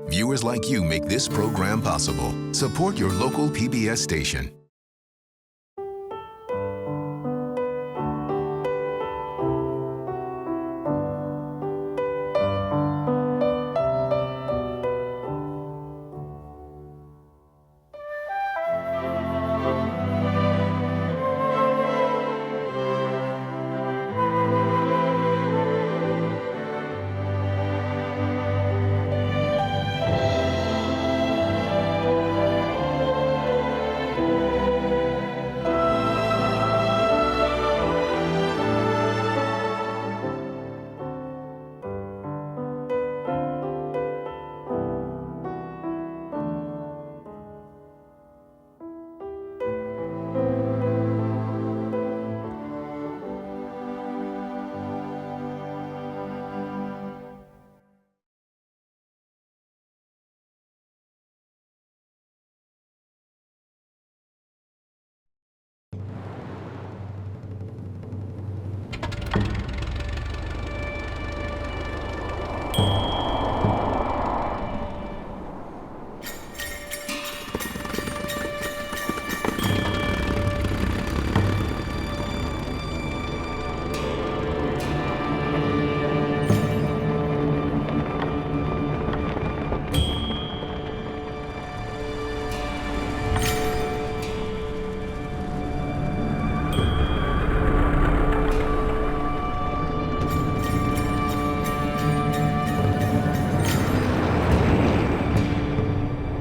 Viewers like you make this program possible. Support your local PBS station.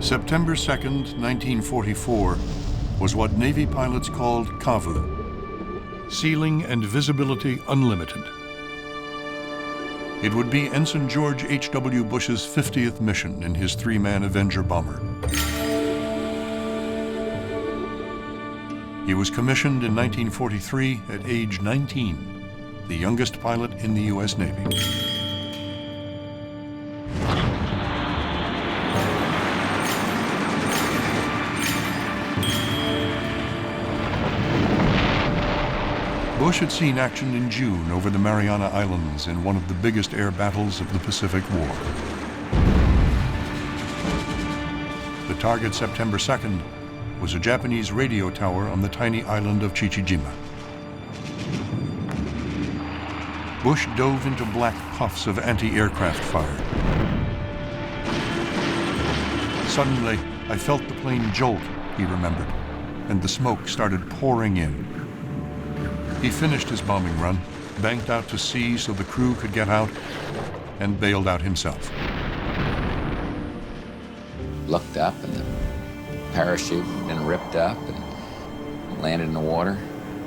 September 2nd, 1944, was what Navy pilots called CAVU, Ceiling and Visibility Unlimited. It would be Ensign George H.W. Bush's 50th mission in his three-man Avenger bomber. He was commissioned in 1943 at age 19, the youngest pilot in the U.S. Navy. Bush had seen action in June over the Mariana Islands in one of the biggest air battles of the Pacific War. The target September 2nd was a Japanese radio tower on the tiny island of Chichijima. Bush dove into black puffs of anti-aircraft fire. Suddenly, I felt the plane jolt, he remembered, and the smoke started pouring in. He finished his bombing run, banked out to sea so the crew could get out, and bailed out himself. Looked up and the parachute had been ripped up and landed in the water,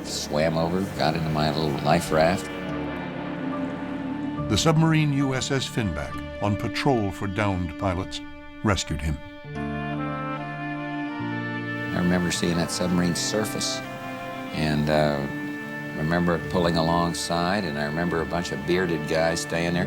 swam over, got into my little life raft. The submarine USS Finback, on patrol for downed pilots, rescued him. I remember seeing that submarine surface and remember it pulling alongside, and I remember a bunch of bearded guys staying there.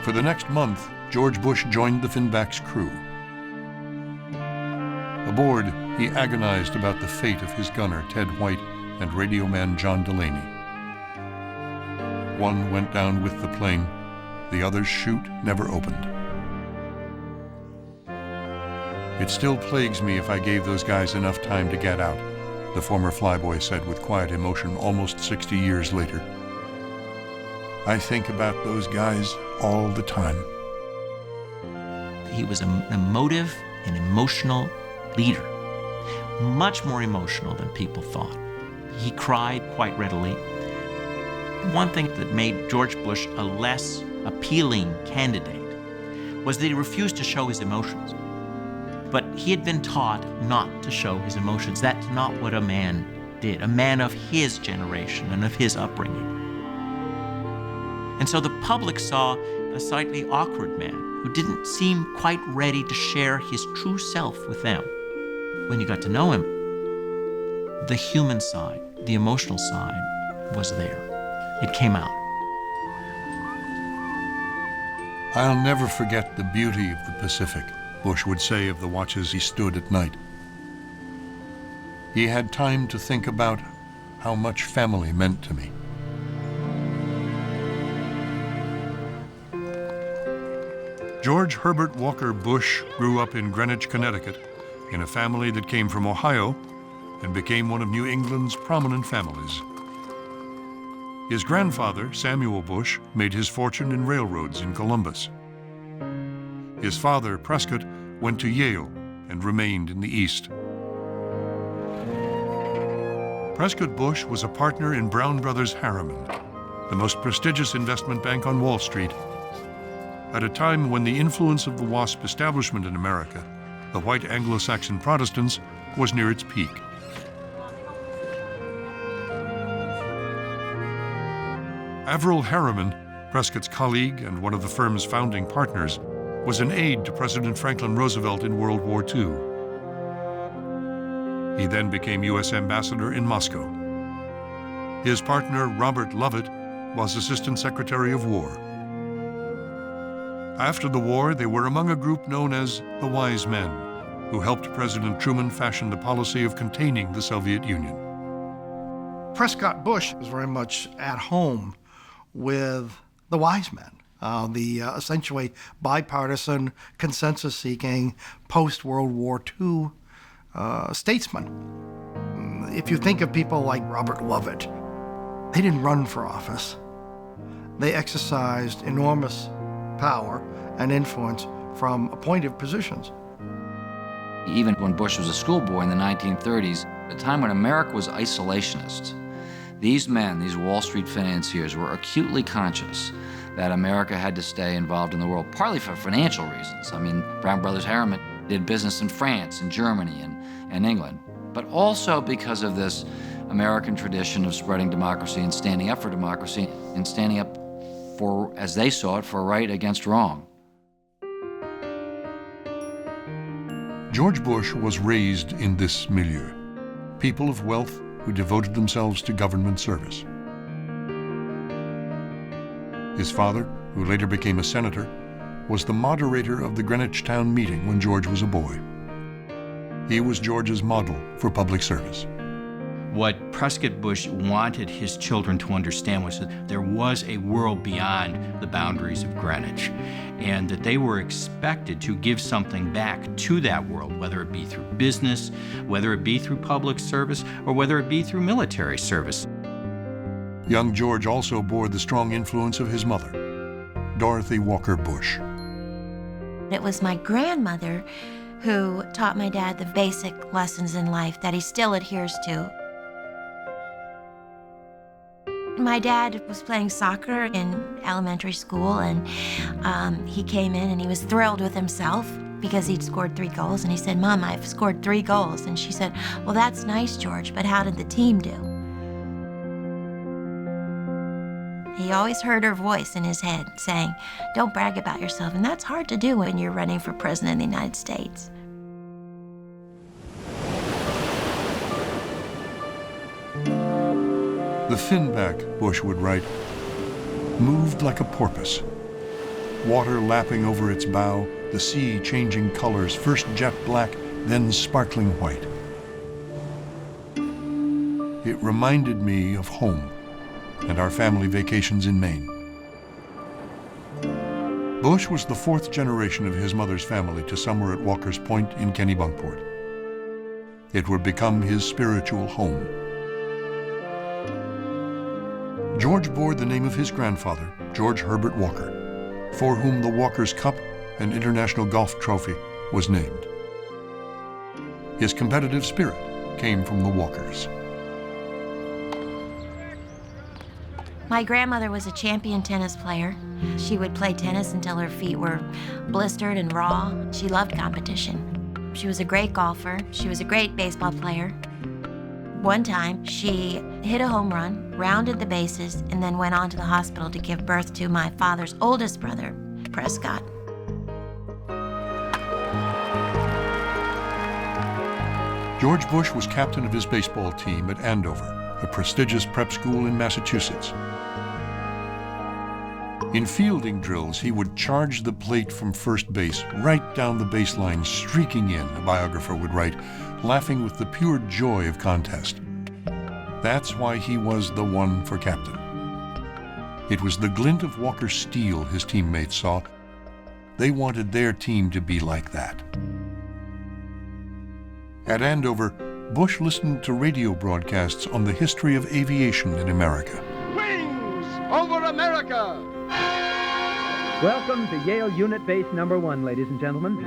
For the next month, George Bush joined the Finback's crew. Aboard, he agonized about the fate of his gunner, Ted White, and radio man John Delaney. One went down with the plane, the other's chute never opened. It still plagues me if I gave those guys enough time to get out, the former flyboy said with quiet emotion almost 60 years later. I think about those guys all the time. He was an emotive and emotional leader, much more emotional than people thought. He cried quite readily. One thing that made George Bush a less appealing candidate was that he refused to show his emotions. But he had been taught not to show his emotions. That's not what a man did, a man of his generation and of his upbringing. And so the public saw a slightly awkward man who didn't seem quite ready to share his true self with them. When you got to know him, the human side, the emotional side was there. It came out. I'll never forget the beauty of the Pacific, Bush would say of the watches he stood at night. he had time to think about how much family meant to me. George Herbert Walker Bush grew up in Greenwich, Connecticut, in a family that came from Ohio and became one of New England's prominent families. His grandfather, Samuel Bush, made his fortune in railroads in Columbus. His father, Prescott, went to Yale and remained in the East. Prescott Bush was a partner in Brown Brothers Harriman, the most prestigious investment bank on Wall Street, at a time when the influence of the WASP establishment in America, the white Anglo-Saxon Protestants, was near its peak. Averell Harriman, Prescott's colleague and one of the firm's founding partners, was an aide to President Franklin Roosevelt in World War II. He then became U.S. ambassador in Moscow. His partner, Robert Lovett, was Assistant Secretary of War. After the war, they were among a group known as the Wise Men, who helped President Truman fashion the policy of containing the Soviet Union. Prescott Bush was very much at home with the Wise Men, the essentially bipartisan, consensus-seeking, post-World War II statesmen. If you think of people like Robert Lovett, they didn't run for office. They exercised enormous power and influence from appointed positions. Even when Bush was a schoolboy in the 1930s, at a time when America was isolationist, these men, these Wall Street financiers, were acutely conscious that America had to stay involved in the world, partly for financial reasons. I mean, Brown Brothers Harriman did business in France and Germany and England, but also because of this American tradition of spreading democracy and standing up for democracy and standing up for, as they saw it, for right against wrong. George Bush was raised in this milieu, people of wealth who devoted themselves to government service. His father, who later became a senator, was the moderator of the Greenwich town meeting when George was a boy. He was George's model for public service. What Prescott Bush wanted his children to understand was that there was a world beyond the boundaries of Greenwich, and that they were expected to give something back to that world, whether it be through business, whether it be through public service, or whether it be through military service. Young George also bore the strong influence of his mother, Dorothy Walker Bush. It was my grandmother who taught my dad the basic lessons in life that he still adheres to. My dad was playing soccer in elementary school, and he came in and he was thrilled with himself because he'd scored 3 goals. And he said, "Mom, I've scored 3 goals." And she said, "Well, that's nice, George, but how did the team do?" He always heard her voice in his head saying, "Don't brag about yourself." And that's hard to do when you're running for president of the United States. The finback, Bush would write, moved like a porpoise. Water lapping over its bow, the sea changing colors, first jet black, then sparkling white. It reminded me of home and our family vacations in Maine. Bush was the 4th generation of his mother's family to summer at Walker's Point in Kennebunkport. It would become his spiritual home. George bore the name of his grandfather, George Herbert Walker, for whom the Walker's Cup and International Golf Trophy was named. His competitive spirit came from the Walkers. My grandmother was a champion tennis player. She would play tennis until her feet were blistered and raw. She loved competition. She was a great golfer. She was a great baseball player. One time, she hit a home run, rounded the bases, and then went on to the hospital to give birth to my father's oldest brother, Prescott. George Bush was captain of his baseball team at Andover, a prestigious prep school in Massachusetts. In fielding drills, he would charge the plate from first base, right down the baseline, streaking in, a biographer would write, laughing with the pure joy of contest. That's why he was the one for captain. It was the glint of Walker's steel his teammates saw. They wanted their team to be like that. At Andover, Bush listened to radio broadcasts on the history of aviation in America. Wings over America! Welcome to Yale Unit Base Number 1, ladies and gentlemen.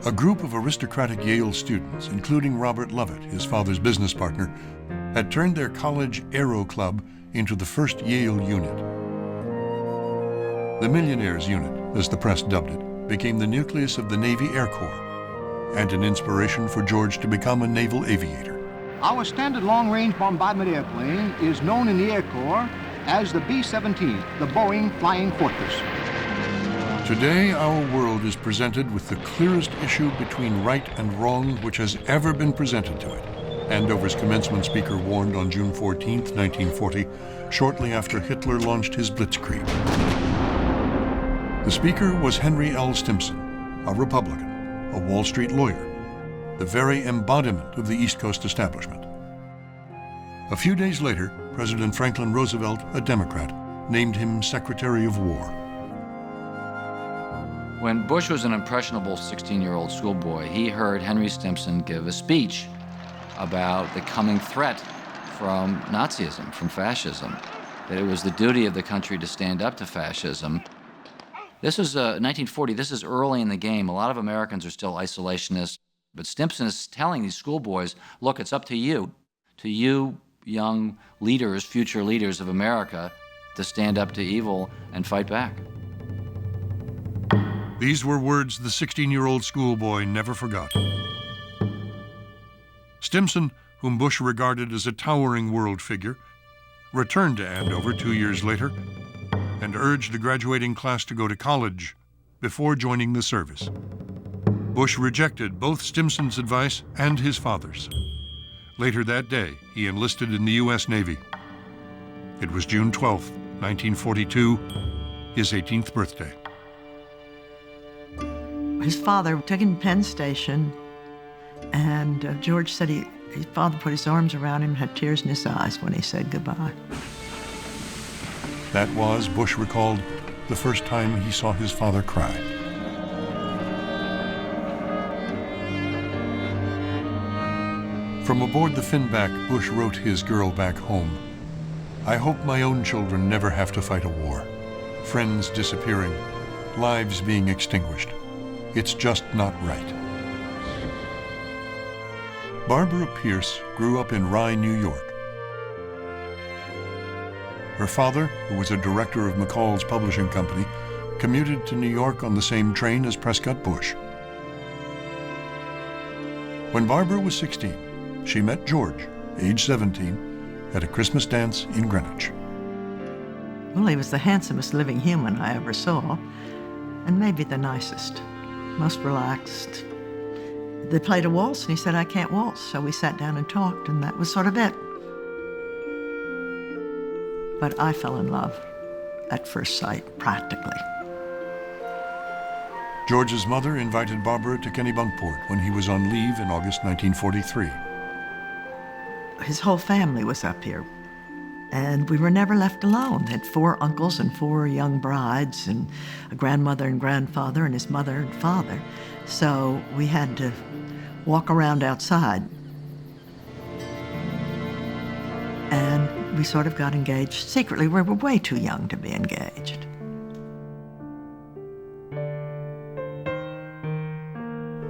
A group of aristocratic Yale students, including Robert Lovett, his father's business partner, had turned their college aero club into the first Yale unit. The Millionaires Unit, as the press dubbed it, became the nucleus of the Navy Air Corps and an inspiration for George to become a naval aviator. Our standard long-range bombardment airplane is known in the Air Corps as the B-17, the Boeing Flying Fortress. Today, our world is presented with the clearest issue between right and wrong which has ever been presented to it. Andover's commencement speaker warned on June 14, 1940, shortly after Hitler launched his blitzkrieg. The speaker was Henry L. Stimson, a Republican, a Wall Street lawyer, the very embodiment of the East Coast establishment. A few days later, President Franklin Roosevelt, a Democrat, named him Secretary of War. When Bush was an impressionable 16-year-old schoolboy, he heard Henry Stimson give a speech about the coming threat from Nazism, from fascism, that it was the duty of the country to stand up to fascism. This was 1940. This is early in the game. A lot of Americans are still isolationists, but Stimson is telling these schoolboys, look, it's up to you young leaders, future leaders of America, to stand up to evil and fight back. These were words the 16-year-old schoolboy never forgot. Stimson, whom Bush regarded as a towering world figure, returned to Andover 2 years later and urged the graduating class to go to college before joining the service. Bush rejected both Stimson's advice and his father's. Later that day, he enlisted in the U.S. Navy. It was June 12, 1942, his 18th birthday. His father took him to Penn Station, and George said his father put his arms around him and had tears in his eyes when he said goodbye. That was, Bush recalled, the first time he saw his father cry. From aboard the Finback, Bush wrote his girl back home, I hope my own children never have to fight a war. Friends disappearing, lives being extinguished. It's just not right. Barbara Pierce grew up in Rye, New York. Her father, who was a director of McCall's publishing company, commuted to New York on the same train as Prescott Bush. When Barbara was 16, she met George, age 17, at a Christmas dance in Greenwich. Well, he was the handsomest living human I ever saw, and maybe the nicest, most relaxed. They played a waltz, and he said, I can't waltz. So we sat down and talked, and that was sort of it. But I fell in love at first sight, practically. George's mother invited Barbara to Kennebunkport when he was on leave in August 1943. His whole family was up here, and we were never left alone. They had 4 uncles and 4 young brides, and a grandmother and grandfather, and his mother and father. So we had to walk around outside. And we sort of got engaged secretly. We were way too young to be engaged.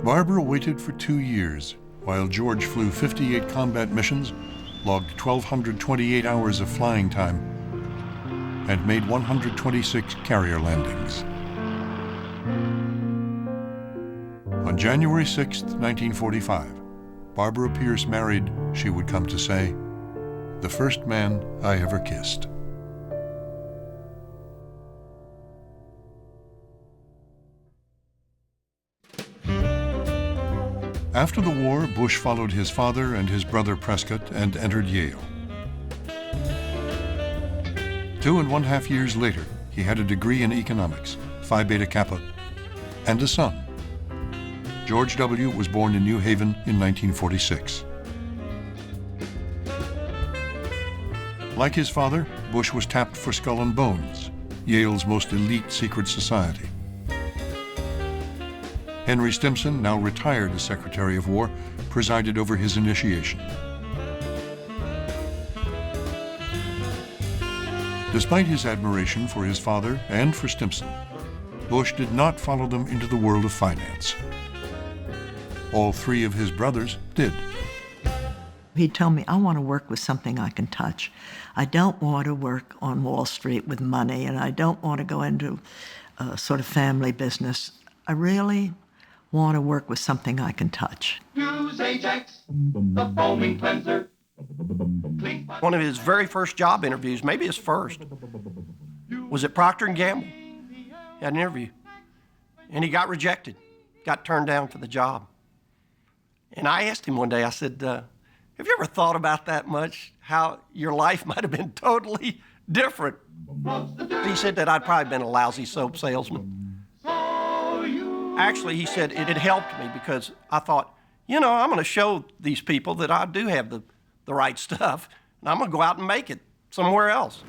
Barbara waited for 2 years while George flew 58 combat missions, logged 1,228 hours of flying time, and made 126 carrier landings. On January 6, 1945, Barbara Pierce married, she would come to say, the first man I ever kissed. After the war, Bush followed his father and his brother Prescott and entered Yale. 2.5 years later, he had a degree in economics, Phi Beta Kappa, and a son. George W. was born in New Haven in 1946. Like his father, Bush was tapped for Skull and Bones, Yale's most elite secret society. Henry Stimson, now retired as Secretary of War, presided over his initiation. Despite his admiration for his father and for Stimson, Bush did not follow them into the world of finance. All three of his brothers did. He'd tell me, I want to work with something I can touch. I don't want to work on Wall Street with money, and I don't want to go into a sort of family business. I really want to work with something I can touch. Use Ajax, the foaming cleanser. One of his very first job interviews, maybe his first, was at Procter & Gamble. He had an interview, and he got rejected, got turned down for the job. And I asked him one day, I said, have you ever thought about that much, how your life might have been totally different? He said that I'd probably been a lousy soap salesman. Actually, he said it had helped me because I thought, you know, I'm going to show these people that I do have the right stuff, and I'm going to go out and make it somewhere else.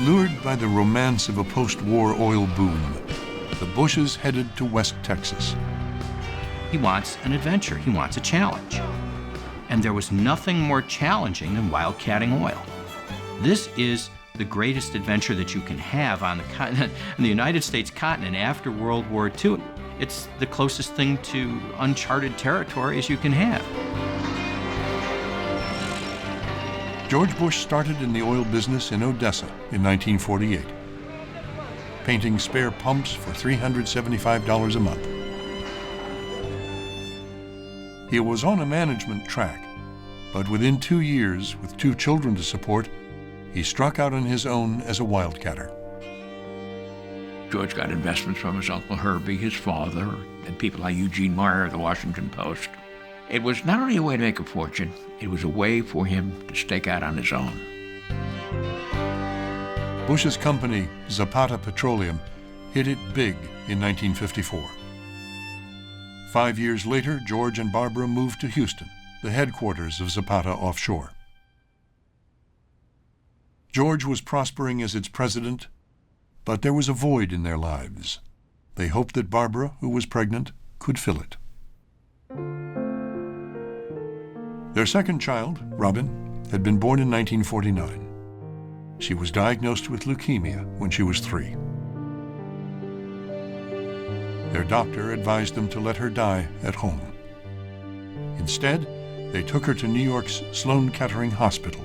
Lured by the romance of a post-war oil boom, the Bushes headed to West Texas. He wants an adventure. He wants a challenge. And there was nothing more challenging than wildcatting oil. This is the greatest adventure that you can have on the continent, in the United States continent after World War II. It's the closest thing to uncharted territory as you can have. George Bush started in the oil business in Odessa in 1948, painting spare pumps for $375 a month. He was on a management track, but within 2 years, with 2 children to support, he struck out on his own as a wildcatter. George got investments from his Uncle Herbie, his father, and people like Eugene Meyer of the Washington Post. It was not only a way to make a fortune, it was a way for him to stake out on his own. Bush's company, Zapata Petroleum, hit it big in 1954. 5 years later, George and Barbara moved to Houston, the headquarters of Zapata Offshore. George was prospering as its president, but there was a void in their lives. They hoped that Barbara, who was pregnant, could fill it. Their second child, Robin, had been born in 1949. She was diagnosed with leukemia when she was 3. Their doctor advised them to let her die at home. Instead, they took her to New York's Sloan Kettering Hospital.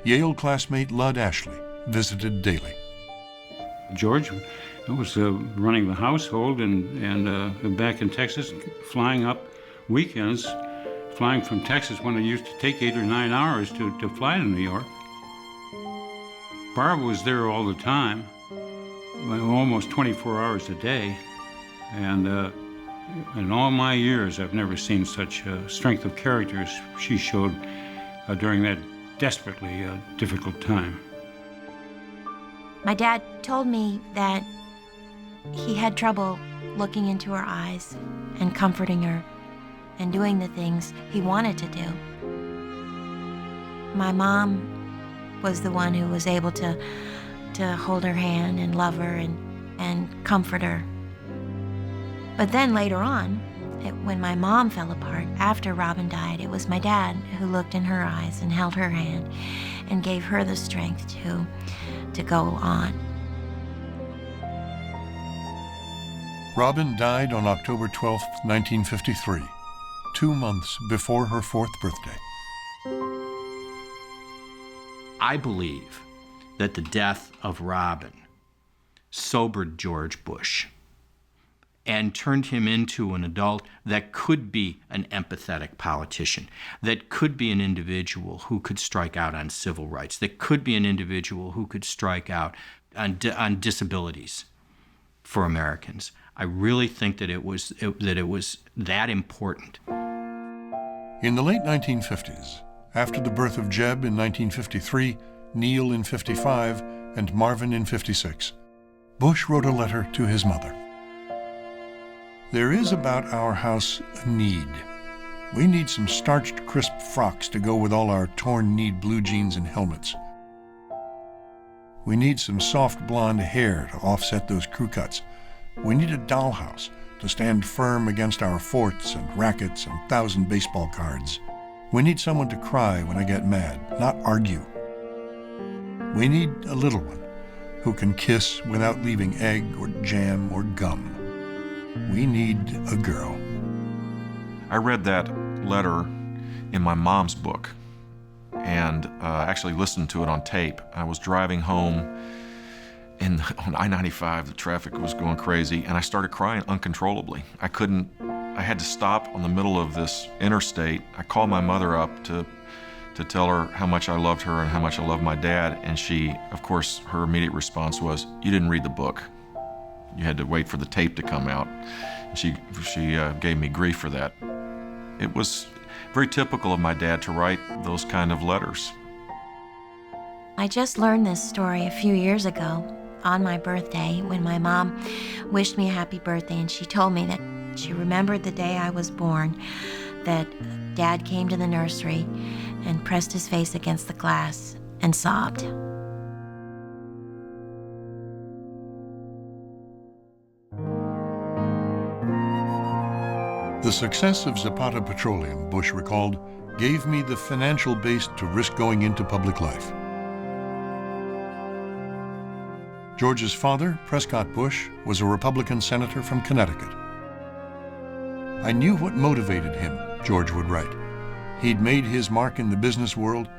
Yale classmate Lud Ashley visited daily. George was running the household and back in Texas, flying up weekends, flying from Texas when it used to take 8 or 9 hours to fly to New York. Barb was there all the time, almost 24 hours a day, and in all my years, I've never seen such strength of character as she showed during that desperately difficult time. My dad told me that he had trouble looking into her eyes and comforting her and doing the things he wanted to do. My mom was the one who was able to hold her hand and love her and comfort her. But then later on, when my mom fell apart, after Robin died, it was my dad who looked in her eyes and held her hand and gave her the strength to go on. Robin died on October 12, 1953, 2 months before her 4th birthday. I believe that the death of Robin sobered George Bush and turned him into an adult that could be an empathetic politician, that could be an individual who could strike out on civil rights, that could be an individual who could strike out on disabilities for Americans. I really think that it was that important. In the late 1950s, after the birth of Jeb in 1953, Neil in 55, and Marvin in 56, Bush wrote a letter to his mother. There is about our house a need. We need some starched, crisp frocks to go with all our torn-kneed blue jeans and helmets. We need some soft blonde hair to offset those crew cuts. We need a dollhouse to stand firm against our forts and rackets and 1,000 baseball cards. We need someone to cry when I get mad, not argue. We need a little one who can kiss without leaving egg or jam or gum. We need a girl. I read that letter in my mom's book and actually listened to it on tape. I was driving home on I-95, the traffic was going crazy, and I started crying uncontrollably. I had to stop on the middle of this interstate. I called my mother up to tell her how much I loved her and how much I loved my dad, and she, of course, her immediate response was, "You didn't read the book. You had to wait for the tape to come out." And she gave me grief for that. It was very typical of my dad to write those kind of letters. I just learned this story a few years ago on my birthday when my mom wished me a happy birthday, and she told me that she remembered the day I was born, that Dad came to the nursery and pressed his face against the glass and sobbed. The success of Zapata Petroleum, Bush recalled, gave me the financial base to risk going into public life. George's father, Prescott Bush, was a Republican senator from Connecticut. I knew what motivated him, George would write. He'd made his mark in the business world.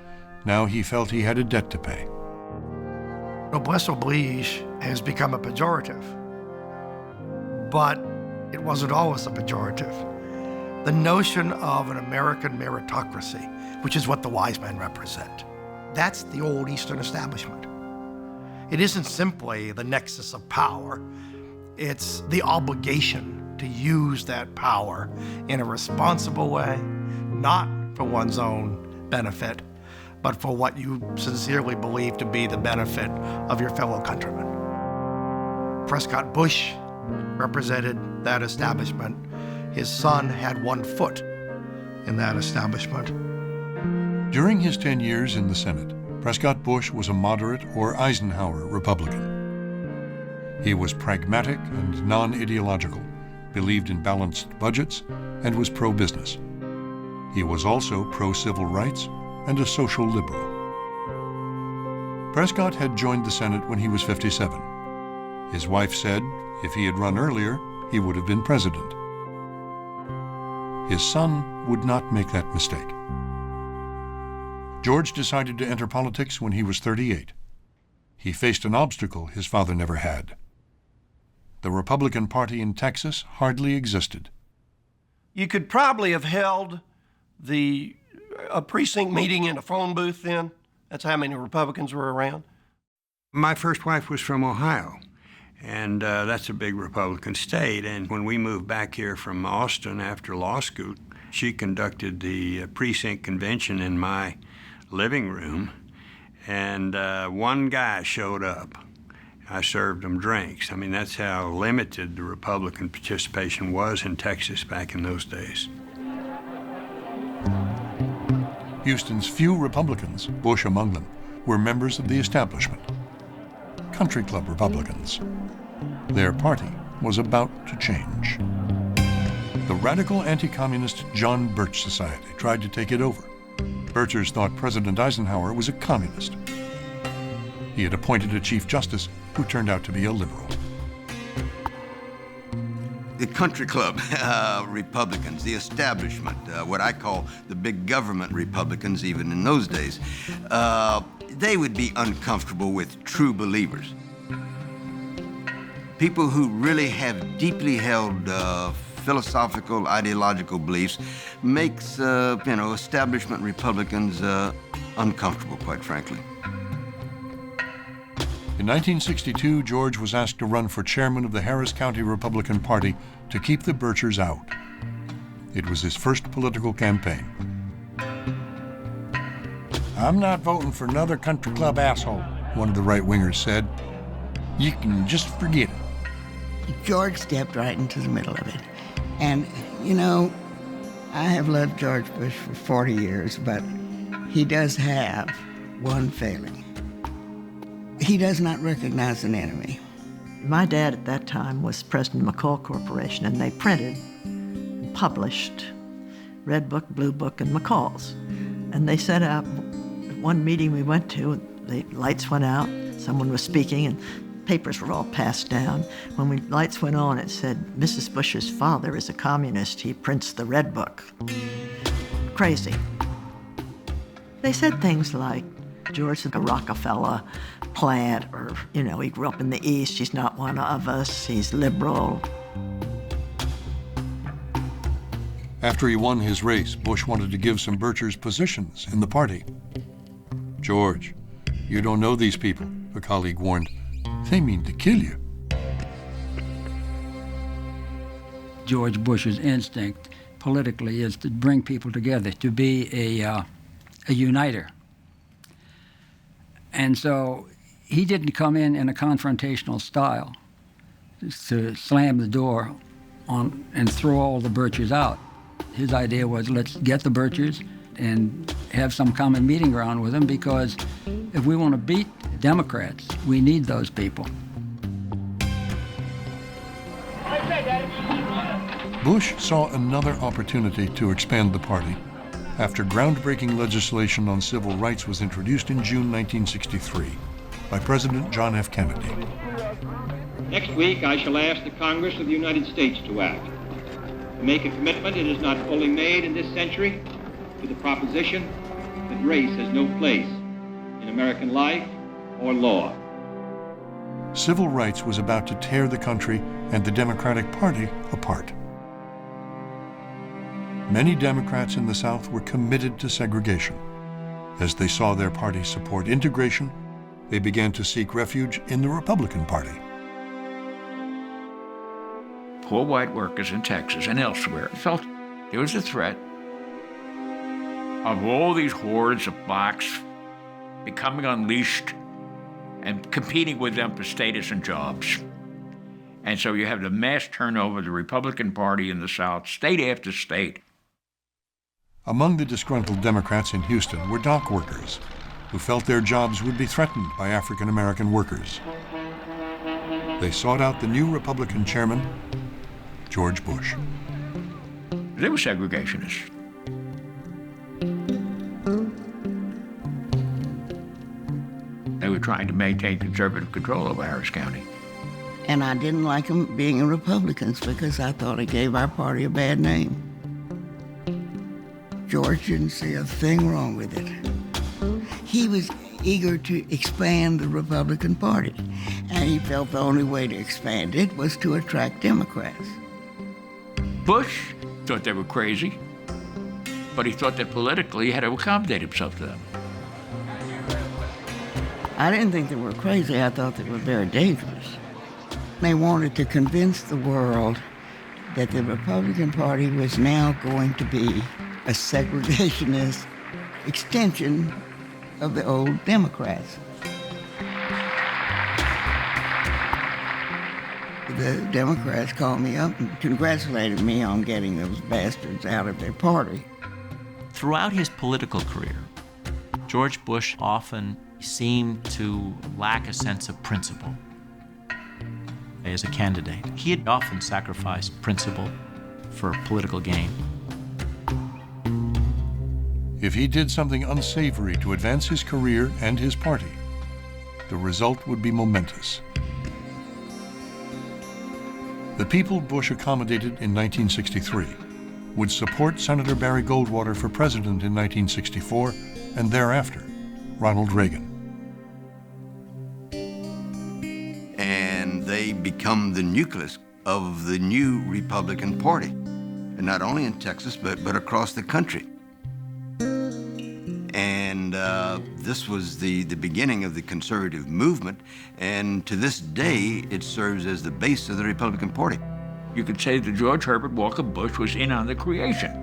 Now he felt he had a debt to pay. Noblesse oblige has become a pejorative, but it wasn't always a pejorative. The notion of an American meritocracy, which is what the wise men represent, that's the old Eastern establishment. It isn't simply the nexus of power, it's the obligation to use that power in a responsible way, not for one's own benefit, but for what you sincerely believe to be the benefit of your fellow countrymen. Prescott Bush represented that establishment. His son had one foot in that establishment. During his 10 years in the Senate, Prescott Bush was a moderate or Eisenhower Republican. He was pragmatic and non-ideological, believed in balanced budgets, and was pro-business. He was also pro-civil rights and a social liberal. Prescott had joined the Senate when he was 57. His wife said if he had run earlier, he would have been president. His son would not make that mistake. George decided to enter politics when he was 38. He faced an obstacle his father never had. The Republican Party in Texas hardly existed. You could probably have held a precinct meeting in a phone booth then. That's how many Republicans were around. My first wife was from Ohio, and that's a big Republican state. And when we moved back here from Austin after law school, she conducted the precinct convention in my living room, and one guy showed up. I served him drinks. I mean, that's how limited the Republican participation was in Texas back in those days. Houston's few Republicans, Bush among them, were members of the establishment. Country club Republicans. Their party was about to change. The radical anti-communist John Birch Society tried to take it over. Birchers thought President Eisenhower was a communist. He had appointed a Chief Justice who turned out to be a liberal. The country club Republicans, the establishment, what I call the big government Republicans, even in those days, they would be uncomfortable with true believers. People who really have deeply held philosophical, ideological beliefs makes, establishment Republicans uncomfortable, quite frankly. In 1962, George was asked to run for chairman of the Harris County Republican Party to keep the Birchers out. It was his first political campaign. I'm not voting for another country club asshole, one of the right-wingers said. You can just forget it. George stepped right into the middle of it. And, you know, I have loved George Bush for 40 years, but he does have one failing. He does not recognize an enemy. My dad at that time was president of McCall Corporation, and they printed and published Red Book, Blue Book, and McCall's. And they set out, one meeting we went to, the lights went out, someone was speaking, and papers were all passed down. When lights went on, it said, Mrs. Bush's father is a communist. He prints the Red Book. Crazy. They said things like, George is a Rockefeller plant, or, you know, he grew up in the East, he's not one of us, he's liberal. After he won his race, Bush wanted to give some Birchers positions in the party. George, you don't know these people, a colleague warned. They mean to kill you. George Bush's instinct politically is to bring people together, to be a uniter. And so he didn't come in a confrontational style to slam the door on and throw all the Birchers out. His idea was, let's get the Birchers and have some common meeting ground with them, because if we want to beat Democrats, we need those people. Bush saw another opportunity to expand the party after groundbreaking legislation on civil rights was introduced in June 1963 by President John F. Kennedy. Next week, I shall ask the Congress of the United States to act, to make a commitment it has not fully made in this century to the proposition that race has no place in American life or law. Civil rights was about to tear the country and the Democratic Party apart. Many Democrats in the South were committed to segregation. As they saw their party support integration, they began to seek refuge in the Republican Party. Poor white workers in Texas and elsewhere felt there was a threat of all these hordes of blacks becoming unleashed and competing with them for status and jobs. And so you have the mass turnover of the Republican Party in the South, state after state. Among the disgruntled Democrats in Houston were dock workers who felt their jobs would be threatened by African-American workers. They sought out the new Republican chairman, George Bush. They were segregationists. They were trying to maintain conservative control over Harris County. And I didn't like them being Republicans because I thought it gave our party a bad name. George didn't see a thing wrong with it. He was eager to expand the Republican Party, and he felt the only way to expand it was to attract Democrats. Bush thought they were crazy, but he thought that politically he had to accommodate himself to them. I didn't think they were crazy. I thought they were very dangerous. They wanted to convince the world that the Republican Party was now going to be a segregationist extension of the old Democrats. The Democrats called me up and congratulated me on getting those bastards out of their party. Throughout his political career, George Bush often seemed to lack a sense of principle as a candidate. He had often sacrificed principle for political gain. If he did something unsavory to advance his career and his party, the result would be momentous. The people Bush accommodated in 1963 would support Senator Barry Goldwater for president in 1964, and thereafter, Ronald Reagan. And they become the nucleus of the new Republican Party, and not only in Texas, but across the country. And this was the beginning of the conservative movement, and to this day, it serves as the base of the Republican Party. You could say that George Herbert Walker Bush was in on the creation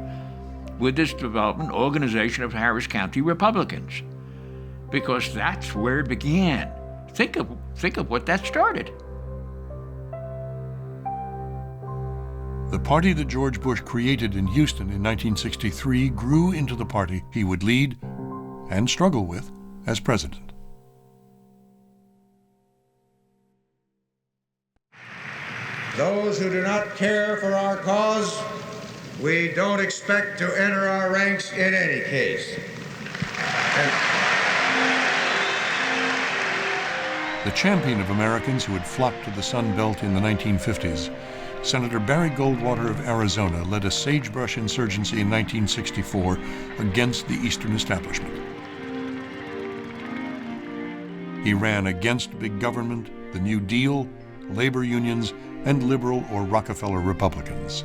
with this development organization of Harris County Republicans. because that's where it began. Think of what that started. The party that George Bush created in Houston in 1963 grew into the party he would lead and struggle with as president. Those who do not care for our cause, we don't expect to enter our ranks in any case. The champion of Americans who had flocked to the Sun Belt in the 1950s, Senator Barry Goldwater of Arizona led a sagebrush insurgency in 1964 against the Eastern establishment. He ran against big government, the New Deal, labor unions, and liberal or Rockefeller Republicans.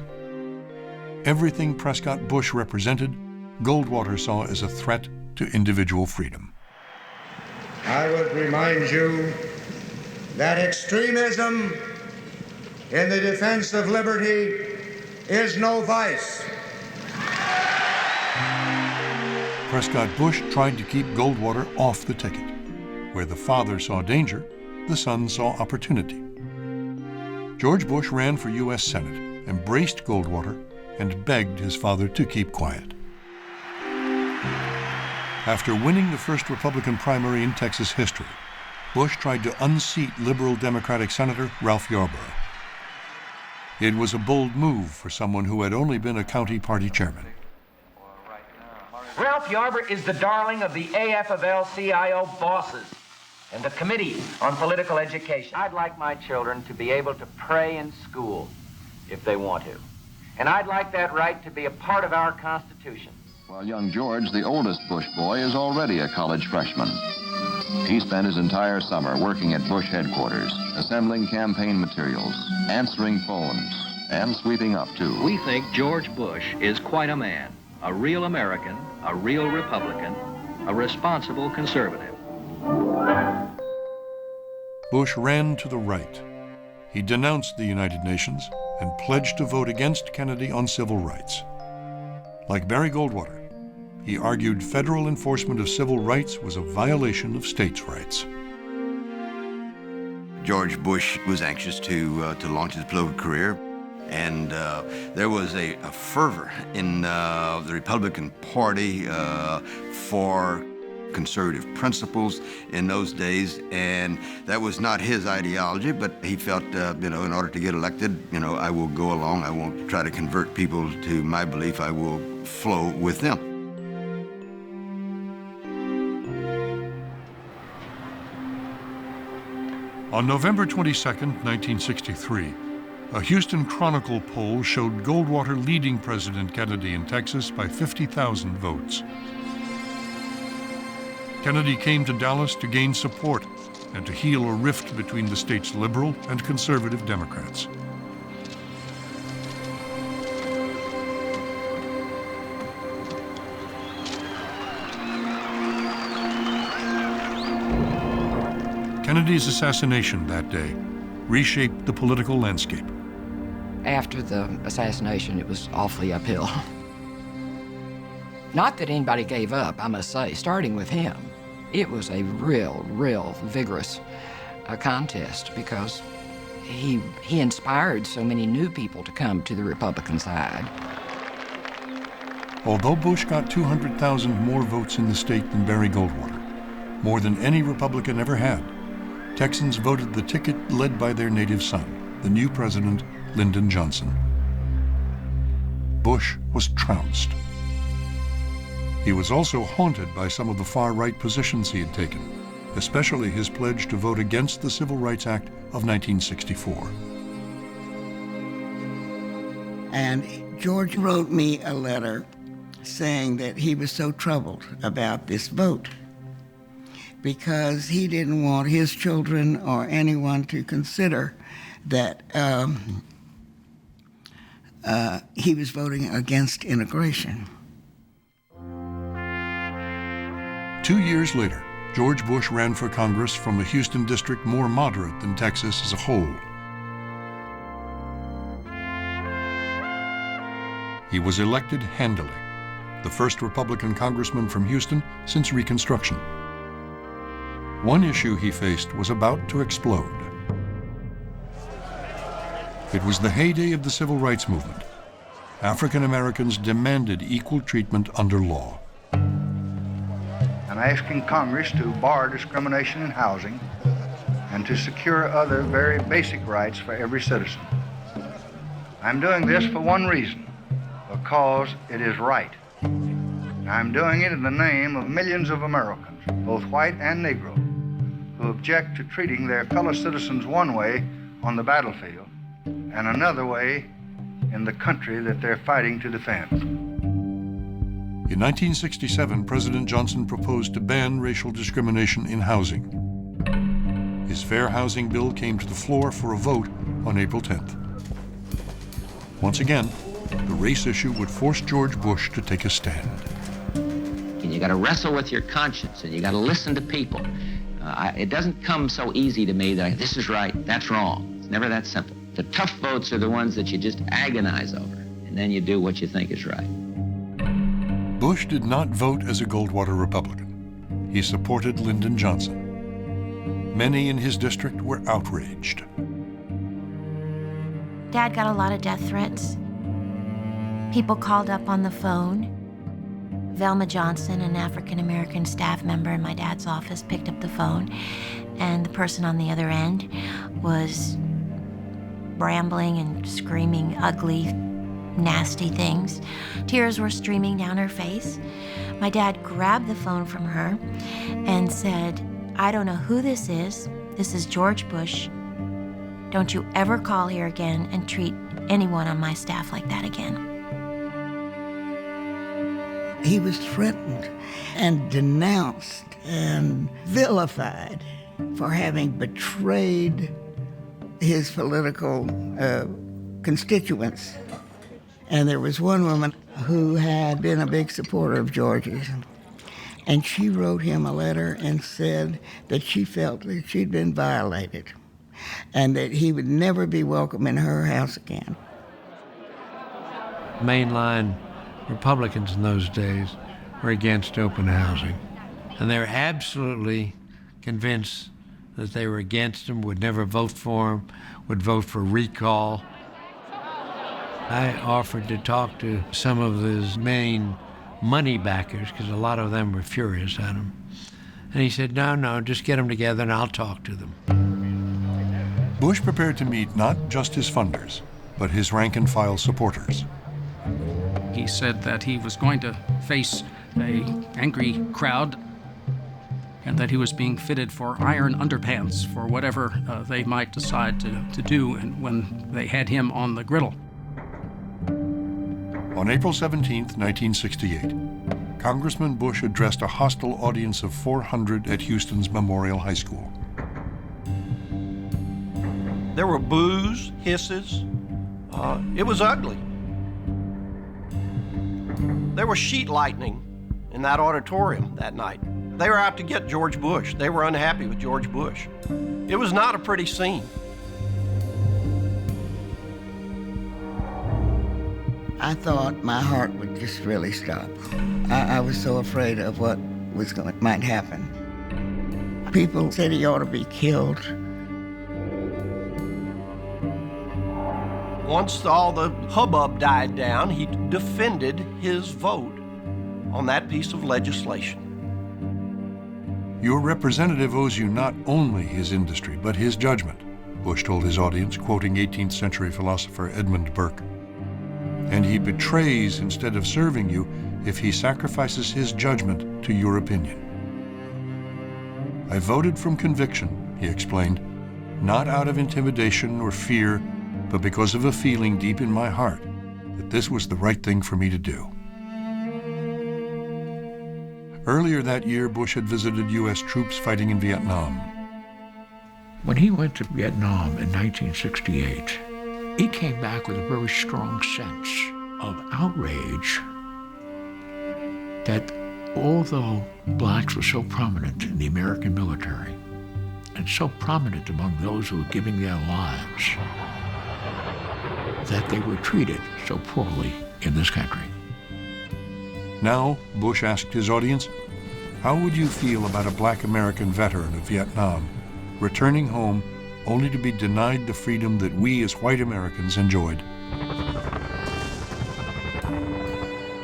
Everything Prescott Bush represented, Goldwater saw as a threat to individual freedom. I would remind you that extremism in the defense of liberty is no vice. Prescott Bush tried to keep Goldwater off the ticket. Where the father saw danger, the son saw opportunity. George Bush ran for U.S. Senate, embraced Goldwater, and begged his father to keep quiet. After winning the first Republican primary in Texas history, Bush tried to unseat liberal Democratic Senator Ralph Yarborough. It was a bold move for someone who had only been a county party chairman. Ralph Yarborough is the darling of the AFL-CIO bosses and the Committee on Political Education. I'd like my children to be able to pray in school if they want to. And I'd like that right to be a part of our Constitution. While young George, the oldest Bush boy, is already a college freshman. He spent his entire summer working at Bush headquarters, assembling campaign materials, answering phones, and sweeping up, too. We think George Bush is quite a man, a real American, a real Republican, a responsible conservative. Bush ran to the right. He denounced the United Nations and pledged to vote against Kennedy on civil rights. Like Barry Goldwater, he argued federal enforcement of civil rights was a violation of states' rights. George Bush was anxious to launch his political career, and there was a fervor in the Republican Party for conservative principles in those days, and that was not his ideology, but he felt, in order to get elected, I will go along. I won't try to convert people to my belief. I will flow with them. On November 22, 1963, a Houston Chronicle poll showed Goldwater leading President Kennedy in Texas by 50,000 votes. Kennedy came to Dallas to gain support and to heal a rift between the state's liberal and conservative Democrats. Kennedy's assassination that day reshaped the political landscape. After the assassination, it was awfully uphill. Not that anybody gave up, I must say, starting with him. It was a real vigorous contest because he inspired so many new people to come to the Republican side. Although Bush got 200,000 more votes in the state than Barry Goldwater, more than any Republican ever had, Texans voted the ticket led by their native son, the new president, Lyndon Johnson. Bush was trounced. He was also haunted by some of the far-right positions he had taken, especially his pledge to vote against the Civil Rights Act of 1964. And George wrote me a letter saying that he was so troubled about this vote because he didn't want his children or anyone to consider that he was voting against integration. 2 years later, George Bush ran for Congress from a Houston district more moderate than Texas as a whole. He was elected handily, the first Republican congressman from Houston since Reconstruction. One issue he faced was about to explode. It was the heyday of the civil rights movement. African Americans demanded equal treatment under law. I'm asking Congress to bar discrimination in housing and to secure other very basic rights for every citizen. I'm doing this for one reason, because it is right. I'm doing it in the name of millions of Americans, both white and Negro, who object to treating their fellow citizens one way on the battlefield and another way in the country that they're fighting to defend. In 1967, President Johnson proposed to ban racial discrimination in housing. His Fair Housing Bill came to the floor for a vote on April 10th. Once again, the race issue would force George Bush to take a stand. And you got to wrestle with your conscience, and you got to listen to people. It doesn't come so easy to me that this is right, that's wrong. It's never that simple. The tough votes are the ones that you just agonize over, and then you do what you think is right. Bush did not vote as a Goldwater Republican. He supported Lyndon Johnson. Many in his district were outraged. Dad got a lot of death threats. People called up on the phone. Velma Johnson, an African-American staff member in my dad's office, picked up the phone, and the person on the other end was rambling and screaming ugly, nasty things. Tears were streaming down her face. My dad grabbed the phone from her and said, "I don't know who this is. This is George Bush. Don't you ever call here again and treat anyone on my staff like that again." He was threatened and denounced and vilified for having betrayed his political constituents. And there was one woman who had been a big supporter of George's, and she wrote him a letter and said that she felt that she'd been violated and that he would never be welcome in her house again. Mainline Republicans in those days were against open housing, and they were absolutely convinced that they were against him, would never vote for him, would vote for recall. I offered to talk to some of his main money backers, because a lot of them were furious at him. And he said, no, just get them together and I'll talk to them. Bush prepared to meet not just his funders, but his rank-and-file supporters. He said that he was going to face an angry crowd and that he was being fitted for iron underpants for whatever they might decide to do and when they had him on the griddle. On April 17, 1968, Congressman Bush addressed a hostile audience of 400 at Houston's Memorial High School. There were boos, hisses. It was ugly. There was sheet lightning in that auditorium that night. They were out to get George Bush. They were unhappy with George Bush. It was not a pretty scene. I thought my heart would just really stop. I was so afraid of what might happen. People said he ought to be killed. Once all the hubbub died down, he defended his vote on that piece of legislation. Your representative owes you not only his industry, but his judgment, Bush told his audience, quoting 18th century philosopher Edmund Burke. And he betrays instead of serving you if he sacrifices his judgment to your opinion. I voted from conviction, he explained, not out of intimidation or fear, but because of a feeling deep in my heart that this was the right thing for me to do. Earlier that year, Bush had visited U.S. troops fighting in Vietnam. When he went to Vietnam in 1968, he came back with a very strong sense of outrage that although blacks were so prominent in the American military and so prominent among those who were giving their lives, that they were treated so poorly in this country. Now, Bush asked his audience, How would you feel about a black American veteran of Vietnam returning home only to be denied the freedom that we as white Americans enjoyed?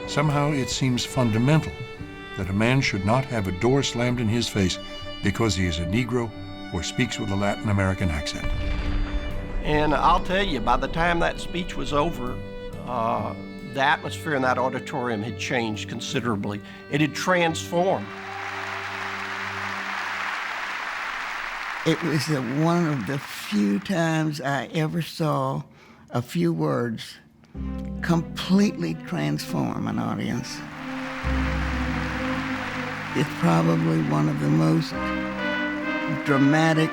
Somehow it seems fundamental that a man should not have a door slammed in his face because he is a Negro or speaks with a Latin American accent. And I'll tell you, by the time that speech was over, the atmosphere in that auditorium had changed considerably. It had transformed. It was one of the few times I ever saw a few words completely transform an audience. It's probably one of the most dramatic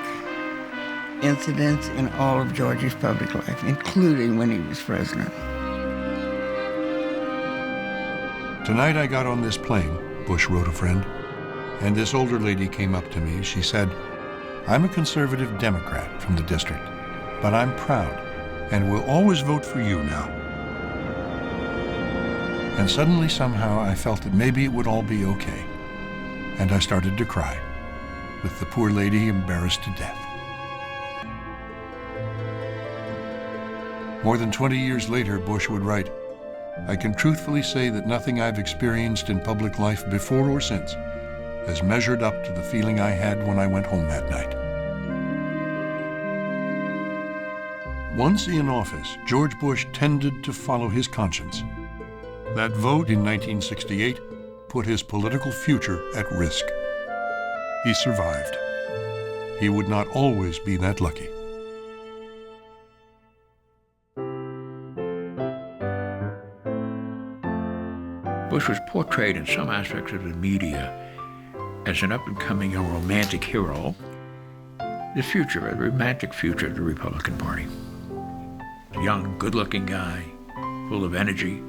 incidents in all of George's public life, including when he was president. Tonight I got on this plane, Bush wrote a friend, and this older lady came up to me. She said, "I'm a conservative Democrat from the district, but I'm proud and will always vote for you now." And suddenly, somehow, I felt that maybe it would all be okay. And I started to cry, with the poor lady embarrassed to death. More than 20 years later, Bush would write, "I can truthfully say that nothing I've experienced in public life before or since has measured up to the feeling I had when I went home that night." Once in office, George Bush tended to follow his conscience. That vote in 1968 put his political future at risk. He survived. He would not always be that lucky. Bush was portrayed in some aspects of the media as an up-and-coming and romantic hero. The future, a romantic future of the Republican Party. A young, good-looking guy, full of energy,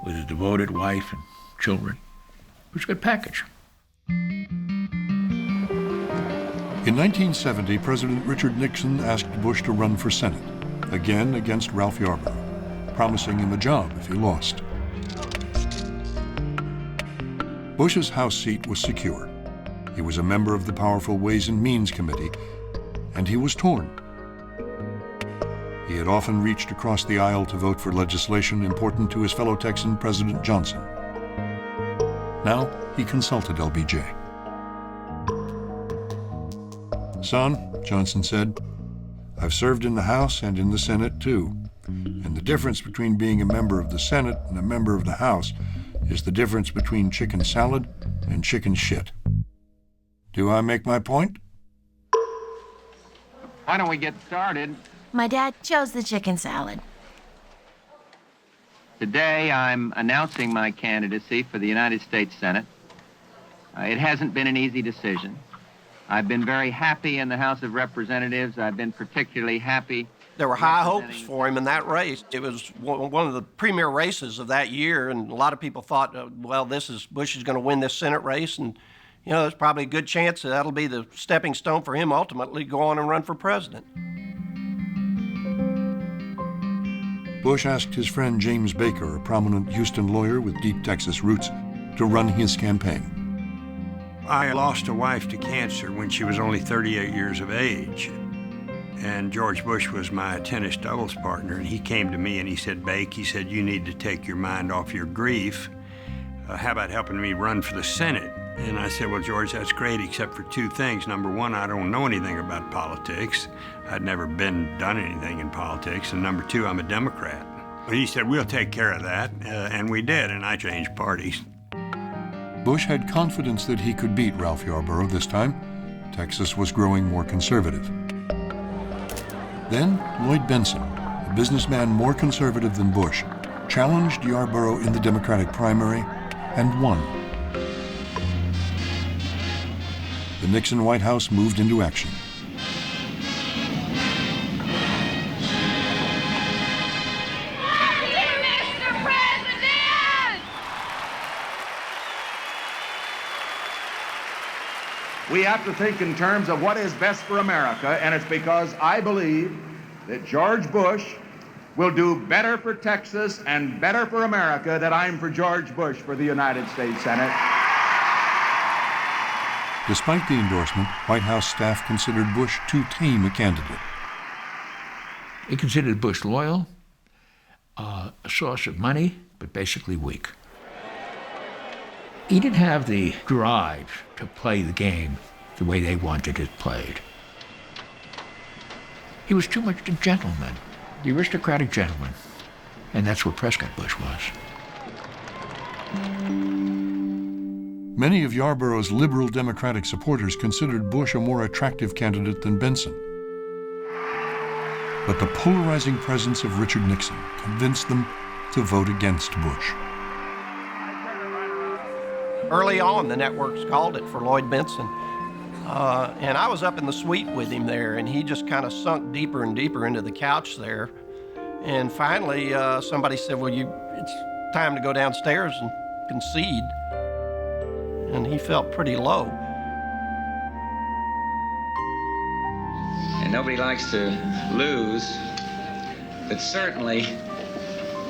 with a devoted wife and children. It was a good package. In 1970, President Richard Nixon asked Bush to run for Senate, again against Ralph Yarborough, promising him a job if he lost. Bush's House seat was secure. He was a member of the powerful Ways and Means Committee, and he was torn. He had often reached across the aisle to vote for legislation important to his fellow Texan, President Johnson. Now he consulted LBJ. "Son," Johnson said, "I've served in the House and in the Senate too. And the difference between being a member of the Senate and a member of the House is the difference between chicken salad and chicken shit. Do I make my point?" Why don't we get started? My dad chose the chicken salad. Today, I'm announcing my candidacy for the United States Senate. It hasn't been an easy decision. I've been very happy in the House of Representatives. I've been particularly happy. There were high hopes for him in that race. It was one of the premier races of that year, and a lot of people thought, well, Bush is going to win this Senate race, and there's probably a good chance that'll be the stepping stone for him ultimately to go on and run for president. Bush asked his friend James Baker, a prominent Houston lawyer with deep Texas roots, to run his campaign. I lost a wife to cancer when she was only 38 years of age. And George Bush was my tennis doubles partner, and he came to me and he said, "Bake," he said, "you need to take your mind off your grief. How about helping me run for the Senate?" And I said, "Well, George, that's great, except for two things. Number one, I don't know anything about politics. I'd never done anything in politics. And number two, I'm a Democrat." But he said, "We'll take care of that," and we did, and I changed parties. Bush had confidence that he could beat Ralph Yarborough this time. Texas was growing more conservative. Then Lloyd Benson, a businessman more conservative than Bush, challenged Yarborough in the Democratic primary and won. The Nixon White House moved into action. We have to think in terms of what is best for America, and it's because I believe that George Bush will do better for Texas and better for America that I'm for George Bush for the United States Senate. Despite the endorsement, White House staff considered Bush too tame a candidate. He considered Bush loyal, a source of money, but basically weak. He didn't have the drive to play the game the way they wanted it played. He was too much a gentleman, the aristocratic gentleman, and that's what Prescott Bush was. Many of Yarborough's liberal Democratic supporters considered Bush a more attractive candidate than Benson. But the polarizing presence of Richard Nixon convinced them to vote against Bush. Early on, the networks called it for Lloyd Benson. And I was up in the suite with him there, and he just kind of sunk deeper and deeper into the couch there. And finally, somebody said, well, it's time to go downstairs and concede. And he felt pretty low. And nobody likes to lose, but certainly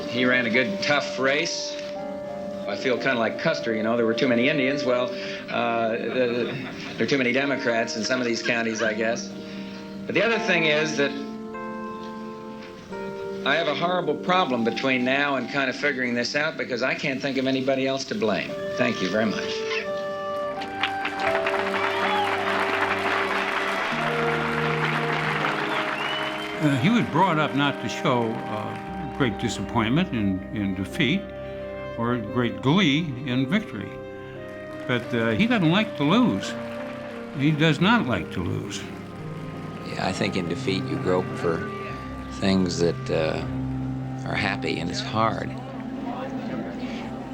he ran a good, tough race. I feel kind of like Custer, you know, there were too many Indians. Well, there are too many Democrats in some of these counties, I guess. But the other thing is that I have a horrible problem between now and kind of figuring this out because I can't think of anybody else to blame. Thank you very much. He was brought up not to show great disappointment in defeat or great glee in victory. But he doesn't like to lose. He does not like to lose. Yeah, I think in defeat you grope for things that are happy, and it's hard.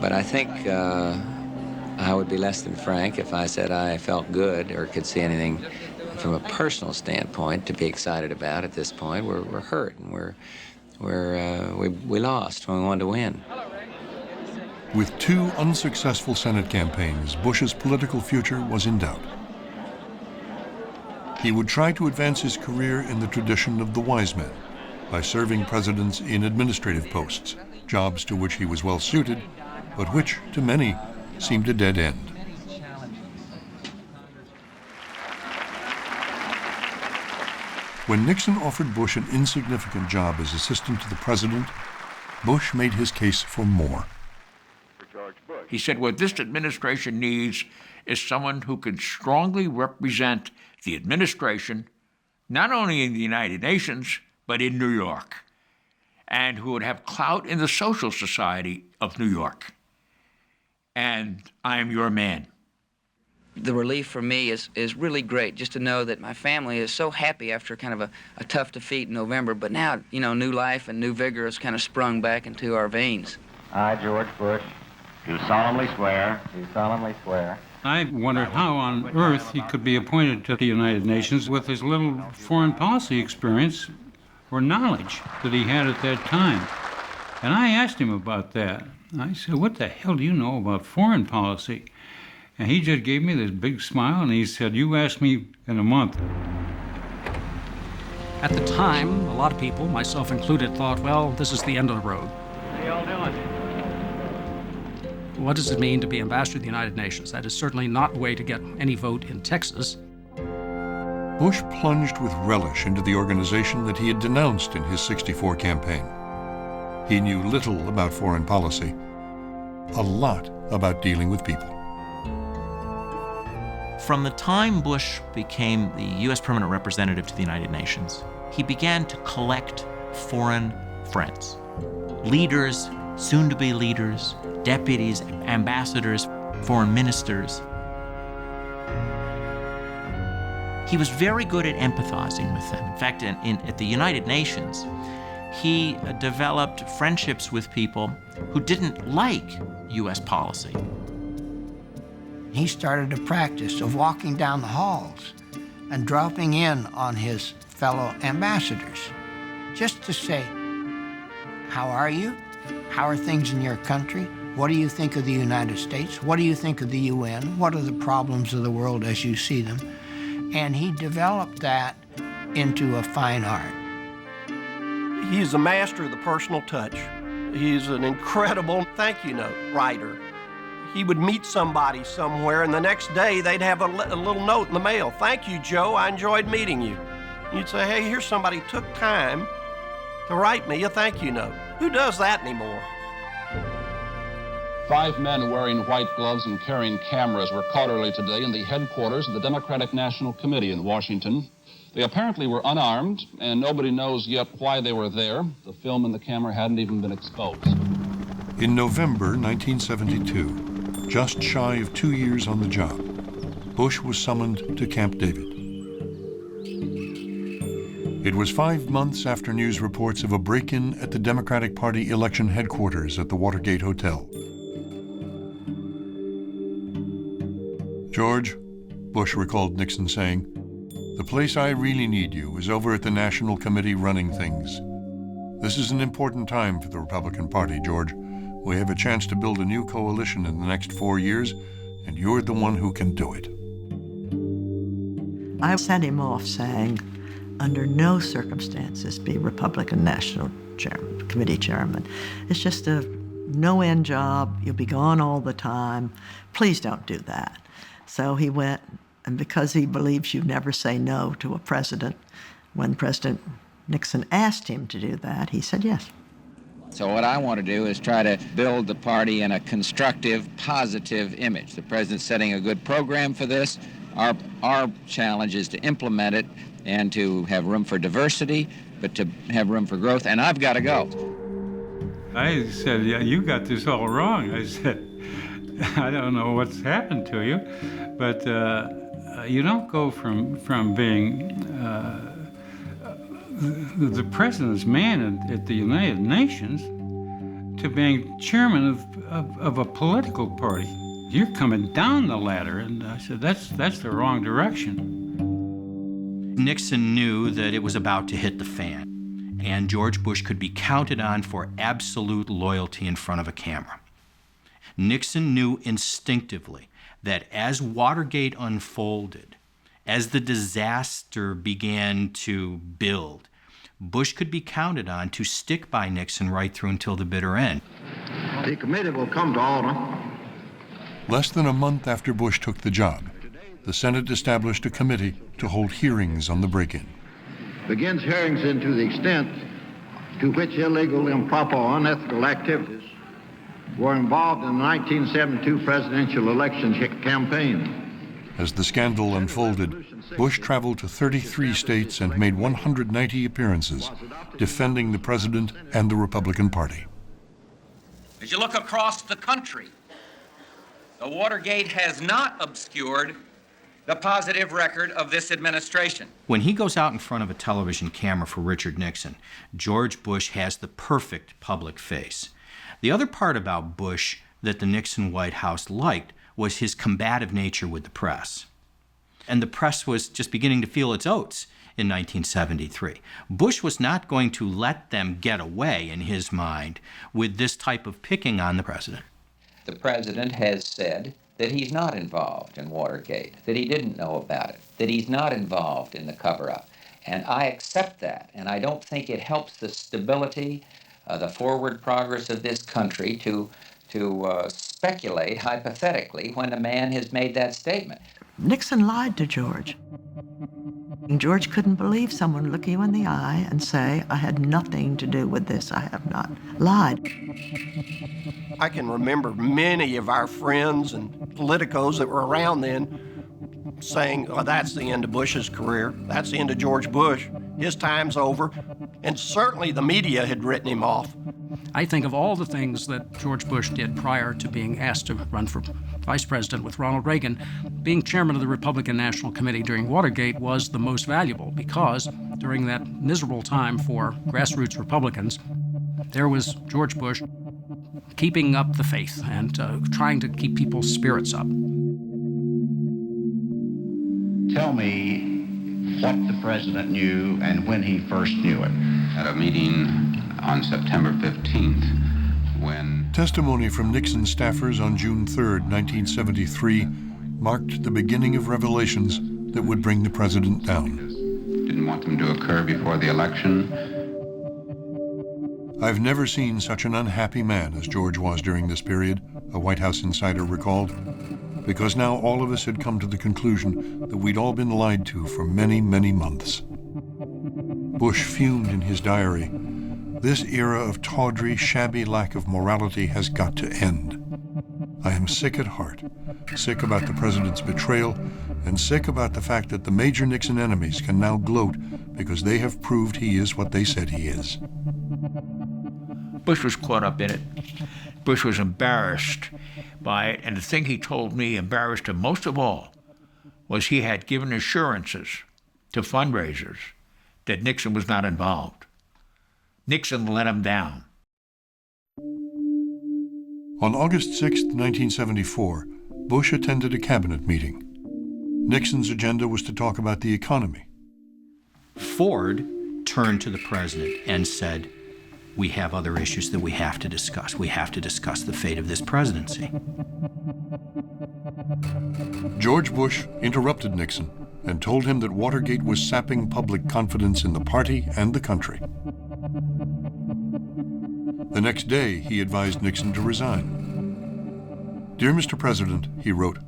But I think I would be less than frank if I said I felt good or could see anything from a personal standpoint to be excited about at this point. We're hurt, and we lost when we wanted to win. With 2 unsuccessful Senate campaigns, Bush's political future was in doubt. He would try to advance his career in the tradition of the wise men by serving presidents in administrative posts, jobs to which he was well suited, but which, to many, seemed a dead end. When Nixon offered Bush an insignificant job as assistant to the president, Bush made his case for more. He said, what this administration needs is someone who can strongly represent the administration, not only in the United Nations, but in New York, and who would have clout in the social society of New York. And I am your man. The relief for me is really great, just to know that my family is so happy after kind of a tough defeat in November, but now, you know, new life and new vigor has kind of sprung back into our veins. I, George Bush, do solemnly swear. I wondered how on earth he could be appointed to the United Nations with his little foreign policy experience or knowledge that he had at that time. And I asked him about that. I said, what the hell do you know about foreign policy? And he just gave me this big smile, and he said, you ask me in a month. At the time, a lot of people, myself included, thought, well, this is the end of the road. How y'all doing? What does it mean to be ambassador to the United Nations? That is certainly not a way to get any vote in Texas. Bush plunged with relish into the organization that he had denounced in his '64 campaign. He knew little about foreign policy, a lot about dealing with people. From the time Bush became the U.S. permanent representative to the United Nations, he began to collect foreign friends, leaders, soon-to-be leaders, deputies, ambassadors, foreign ministers. He was very good at empathizing with them. In fact, at the United Nations, he developed friendships with people who didn't like U.S. policy. He started a practice of walking down the halls and dropping in on his fellow ambassadors, just to say, how are you? How are things in your country? What do you think of the United States? What do you think of the UN? What are the problems of the world as you see them? And he developed that into a fine art. He's a master of the personal touch. He's an incredible thank you note writer. He would meet somebody somewhere, and the next day they'd have a little note in the mail. "Thank you, Joe, I enjoyed meeting you." You'd say, "Hey, here's somebody who took time to write me a thank you note." Who does that anymore? 5 men wearing white gloves and carrying cameras were caught early today in the headquarters of the Democratic National Committee in Washington. They apparently were unarmed, and nobody knows yet why they were there. The film and the camera hadn't even been exposed. In November 1972, just shy of 2 years on the job, Bush was summoned to Camp David. It was 5 months after news reports of a break-in at the Democratic Party election headquarters at the Watergate Hotel. "George," Bush recalled Nixon saying, "the place I really need you is over at the National Committee running things. This is an important time for the Republican Party, George. We have a chance to build a new coalition in the next 4 years, and you're the one who can do it." I sent him off saying, under no circumstances be Republican National Committee Chairman. It's just a no-end job. You'll be gone all the time. Please don't do that. So he went, and because he believes you never say no to a president, when President Nixon asked him to do that, he said yes. So what I want to do is try to build the party in a constructive, positive image. The president's setting a good program for this. Our challenge is to implement it and to have room for diversity, but to have room for growth, and I've got to go. I said, "Yeah, you got this all wrong." I said, "I don't know what's happened to you, but you don't go from being the president's man at the United Nations to being chairman of a political party. You're coming down the ladder." And I said, that's the wrong direction. Nixon knew that it was about to hit the fan, and George Bush could be counted on for absolute loyalty in front of a camera. Nixon knew instinctively that as Watergate unfolded, as the disaster began to build, Bush could be counted on to stick by Nixon right through until the bitter end. The committee will come to order. Less than a month after Bush took the job, the Senate established a committee to hold hearings on the break-in. Begins hearings into the extent to which illegal, improper, or unethical activities were involved in the 1972 presidential election campaign. As the scandal unfolded, Bush traveled to 33 states and made 190 appearances, defending the president and the Republican Party. As you look across the country, the Watergate has not obscured the positive record of this administration. When he goes out in front of a television camera for Richard Nixon, George Bush has the perfect public face. The other part about Bush that the Nixon White House liked was his combative nature with the press. And the press was just beginning to feel its oats in 1973. Bush was not going to let them get away, in his mind, with this type of picking on the president. The president has said that he's not involved in Watergate, that he didn't know about it, that he's not involved in the cover-up. And I accept that, and I don't think it helps the stability, the forward progress of this country to speculate hypothetically when a man has made that statement. Nixon lied to George. And George couldn't believe someone look you in the eye and say, "I had nothing to do with this. I have not lied." I can remember many of our friends and politicos that were around then saying, "Oh, that's the end of Bush's career. That's the end of George Bush. His time's over." And certainly the media had written him off. I think of all the things that George Bush did prior to being asked to run for vice president with Ronald Reagan, being chairman of the Republican National Committee during Watergate was the most valuable, because during that miserable time for grassroots Republicans, there was George Bush keeping up the faith and trying to keep people's spirits up. Tell me what the president knew and when he first knew it. At a meeting on September 15th, when testimony from Nixon staffers on June 3, 1973, marked the beginning of revelations that would bring the president down. Didn't want them to occur before the election. "I've never seen such an unhappy man as George was during this period," a White House insider recalled, because now all of us had come to the conclusion that we'd all been lied to for many, many months. Bush fumed in his diary, "This era of tawdry, shabby lack of morality has got to end. I am sick at heart, sick about the president's betrayal, and sick about the fact that the major Nixon enemies can now gloat because they have proved he is what they said he is." Bush was caught up in it. Bush was embarrassed by it, and the thing he told me embarrassed him most of all was he had given assurances to fundraisers that Nixon was not involved. Nixon let him down. On August 6, 1974, Bush attended a cabinet meeting. Nixon's agenda was to talk about the economy. Ford turned to the president and said, "We have other issues that we have to discuss. We have to discuss the fate of this presidency." George Bush interrupted Nixon and told him that Watergate was sapping public confidence in the party and the country. The next day, he advised Nixon to resign. "Dear Mr. President," he wrote,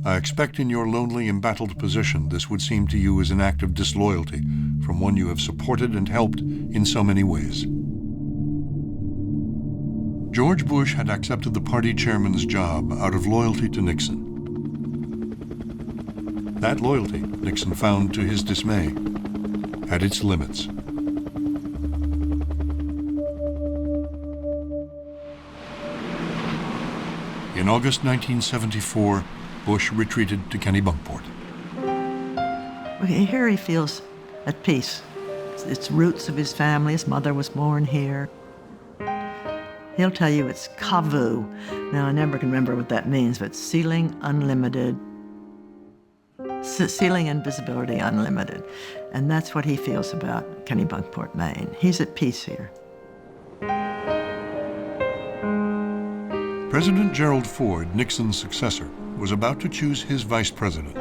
"I expect in your lonely, embattled position this would seem to you as an act of disloyalty from one you have supported and helped in so many ways." George Bush had accepted the party chairman's job out of loyalty to Nixon. That loyalty, Nixon found to his dismay, had its limits. In August 1974, Bush retreated to Kennebunkport. Here he feels at peace. It's roots of his family. His mother was born here. He'll tell you it's kavu. Now, I never can remember what that means, but ceiling unlimited, ceiling and visibility unlimited. And that's what he feels about Kennebunkport, Maine. He's at peace here. President Gerald Ford, Nixon's successor, was about to choose his vice president.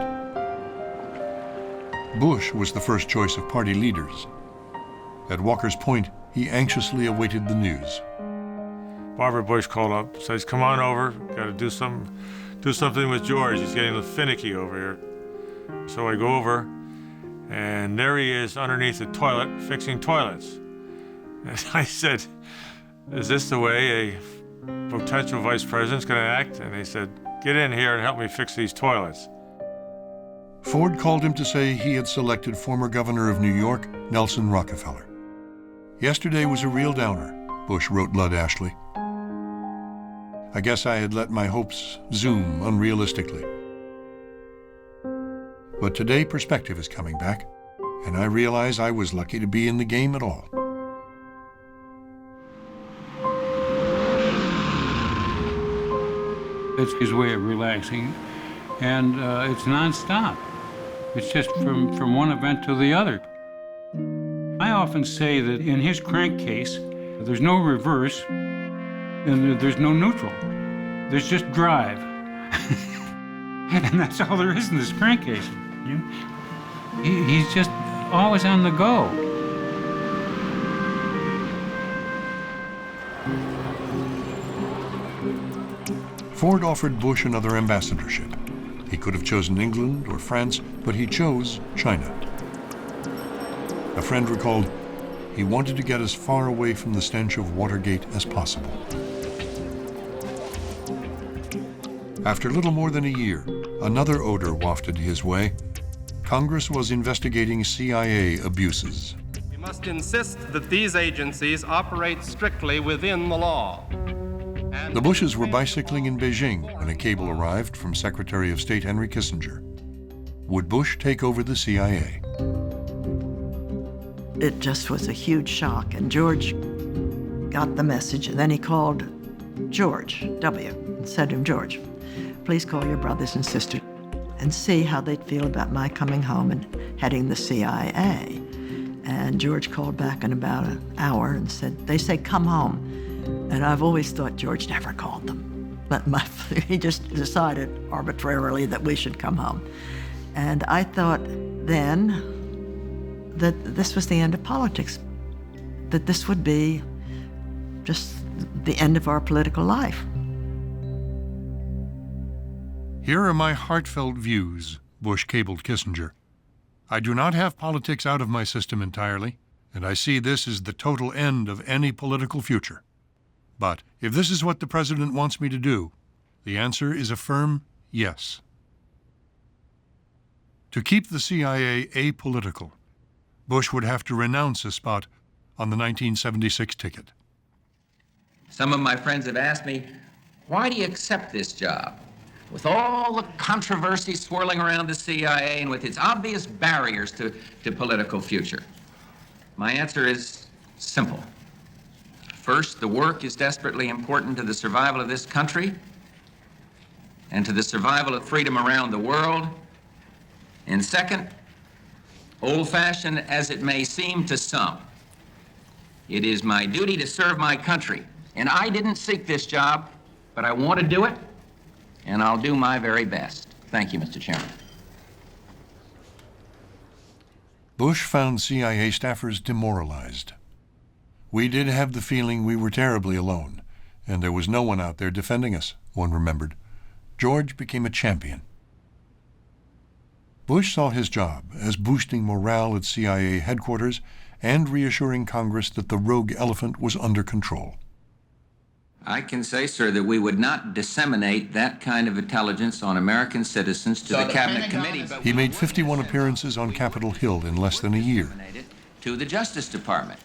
Bush was the first choice of party leaders. At Walker's Point, he anxiously awaited the news. Barbara Bush called up, says, "Come on over, got to do something with George. He's getting a little finicky over here." So I go over, and there he is underneath the toilet, fixing toilets. And I said, "Is this the way a potential vice president's going to act?" And they said, "Get in here and help me fix these toilets." Ford called him to say he had selected former governor of New York, Nelson Rockefeller. "Yesterday was a real downer," Bush wrote Lud Ashley. "I guess I had let my hopes zoom unrealistically. But today perspective is coming back, and I realize I was lucky to be in the game at all." It's his way of relaxing, and it's nonstop. It's just from one event to the other. I often say that in his crankcase, there's no reverse, and there's no neutral. There's just drive. And that's all there is in this crankcase. He's just always on the go. Ford offered Bush another ambassadorship. He could have chosen England or France, but he chose China. A friend recalled, he wanted to get as far away from the stench of Watergate as possible. After little more than a year, another odor wafted his way. Congress was investigating CIA abuses. We must insist that these agencies operate strictly within the law. The Bushes were bicycling in Beijing when a cable arrived from Secretary of State Henry Kissinger. Would Bush take over the CIA? It just was a huge shock, and George got the message, and then he called George W. and said to him, "George, please call your brothers and sisters and see how they'd feel about my coming home and heading the CIA." And George called back in about an hour and said, "They say come home." And I've always thought George never called them. But he just decided arbitrarily that we should come home. And I thought then that this was the end of politics, that this would be just the end of our political life. Here are my heartfelt views, Bush cabled Kissinger. I do not have politics out of my system entirely, and I see this as the total end of any political future. But if this is what the president wants me to do, the answer is a firm yes. To keep the CIA apolitical, Bush would have to renounce a spot on the 1976 ticket. Some of my friends have asked me, why do you accept this job? With all the controversy swirling around the CIA and with its obvious barriers to political future. My answer is simple. First, the work is desperately important to the survival of this country and to the survival of freedom around the world. And second, old-fashioned as it may seem to some, it is my duty to serve my country. And I didn't seek this job, but I want to do it, and I'll do my very best. Thank you, Mr. Chairman. Bush found CIA staffers demoralized. We did have the feeling we were terribly alone, and there was no one out there defending us, one remembered. George became a champion. Bush saw his job as boosting morale at CIA headquarters and reassuring Congress that the rogue elephant was under control. I can say, sir, that we would not disseminate that kind of intelligence on American citizens to the Cabinet Committee. But he made 51 appearances on Capitol Hill in less than a year. To the Justice Department.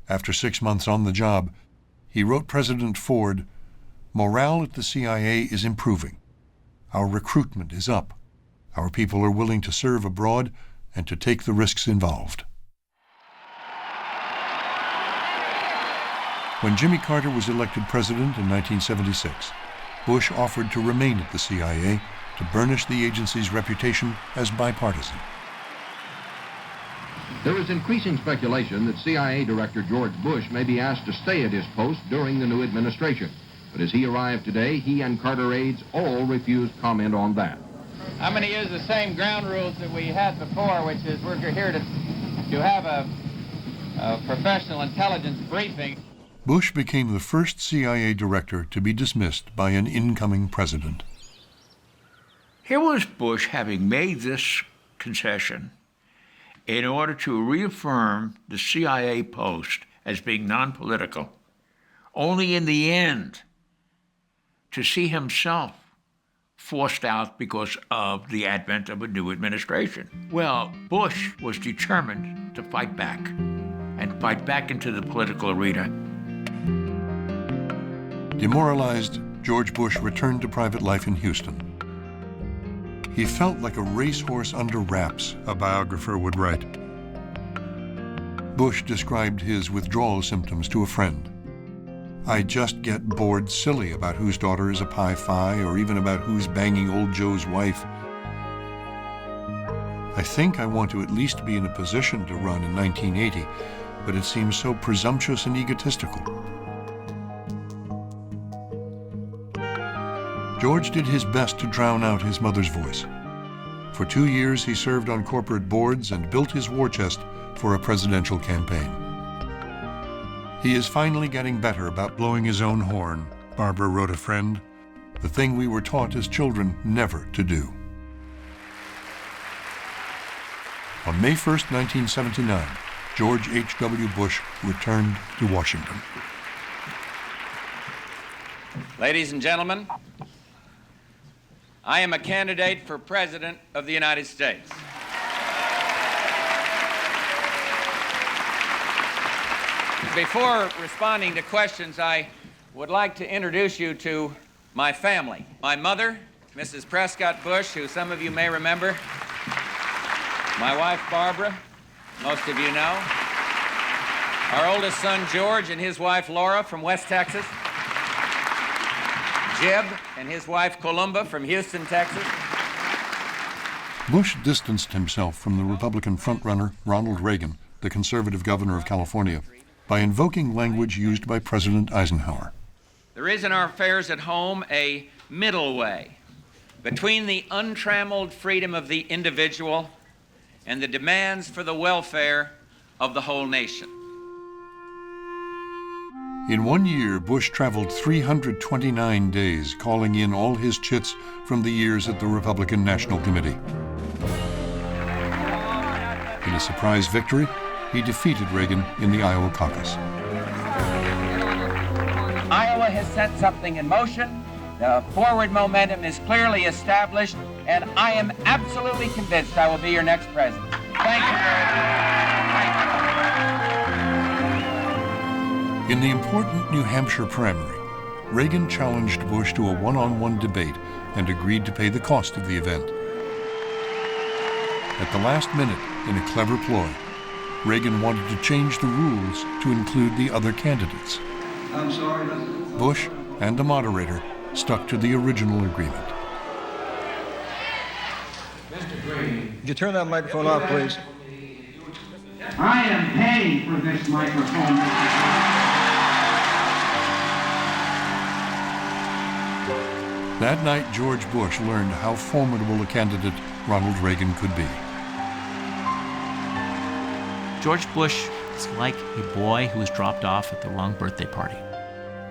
After 6 months on the job, he wrote President Ford, "Morale at the CIA is improving. Our recruitment is up. Our people are willing to serve abroad and to take the risks involved." When Jimmy Carter was elected president in 1976, Bush offered to remain at the CIA to burnish the agency's reputation as bipartisan. There is increasing speculation that CIA Director George Bush may be asked to stay at his post during the new administration. But as he arrived today, he and Carter aides all refused comment on that. I'm going to use the same ground rules that we had before, which is we're here to have a professional intelligence briefing. Bush became the first CIA director to be dismissed by an incoming president. Here was Bush having made this concession in order to reaffirm the CIA post as being non-political, only in the end to see himself forced out because of the advent of a new administration. Well, Bush was determined to fight back and fight back into the political arena. Demoralized, George Bush returned to private life in Houston. He felt like a racehorse under wraps, a biographer would write. Bush described his withdrawal symptoms to a friend. "I just get bored silly about whose daughter is a Pi-Phi or even about who's banging old Joe's wife. I think I want to at least be in a position to run in 1980, but it seems so presumptuous and egotistical." George did his best to drown out his mother's voice. For 2 years, he served on corporate boards and built his war chest for a presidential campaign. He is finally getting better about blowing his own horn, Barbara wrote a friend, the thing we were taught as children never to do. On May 1st, 1979, George H.W. Bush returned to Washington. Ladies and gentlemen, I am a candidate for President of the United States. Before responding to questions, I would like to introduce you to my family. My mother, Mrs. Prescott Bush, who some of you may remember. My wife, Barbara, most of you know. Our oldest son, George, and his wife, Laura, from West Texas. Jeb and his wife, Columba, from Houston, Texas. Bush distanced himself from the Republican frontrunner, Ronald Reagan, the conservative governor of California, by invoking language used by President Eisenhower. There is in our affairs at home a middle way between the untrammeled freedom of the individual and the demands for the welfare of the whole nation. In 1 year, Bush traveled 329 days, calling in all his chits from the years at the Republican National Committee. In a surprise victory, he defeated Reagan in the Iowa caucus. Iowa has set something in motion. The forward momentum is clearly established, and I am absolutely convinced I will be your next president. Thank you very much. In the important New Hampshire primary, Reagan challenged Bush to a one-on-one debate and agreed to pay the cost of the event. At the last minute, in a clever ploy, Reagan wanted to change the rules to include the other candidates. I'm sorry. Bush and the moderator stuck to the original agreement. Mr. Green. Would you turn that microphone off, please? I am paying for this microphone, Mr. Green. That night, George Bush learned how formidable a candidate Ronald Reagan could be. George Bush is like a boy who was dropped off at the wrong birthday party.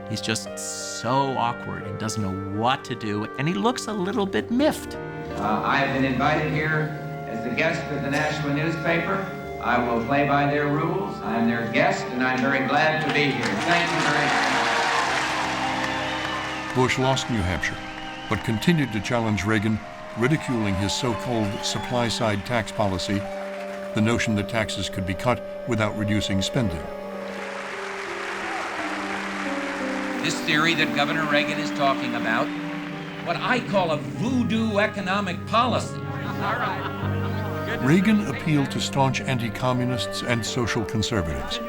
He's just so awkward and doesn't know what to do, and he looks a little bit miffed. I have been invited here as the guest of the national newspaper. I will play by their rules. I'm their guest, and I'm very glad to be here. Thank you very much. Bush lost New Hampshire, but continued to challenge Reagan, ridiculing his so-called supply-side tax policy, the notion that taxes could be cut without reducing spending. This theory that Governor Reagan is talking about, what I call a voodoo economic policy. Reagan appealed to staunch anti-communists and social conservatives,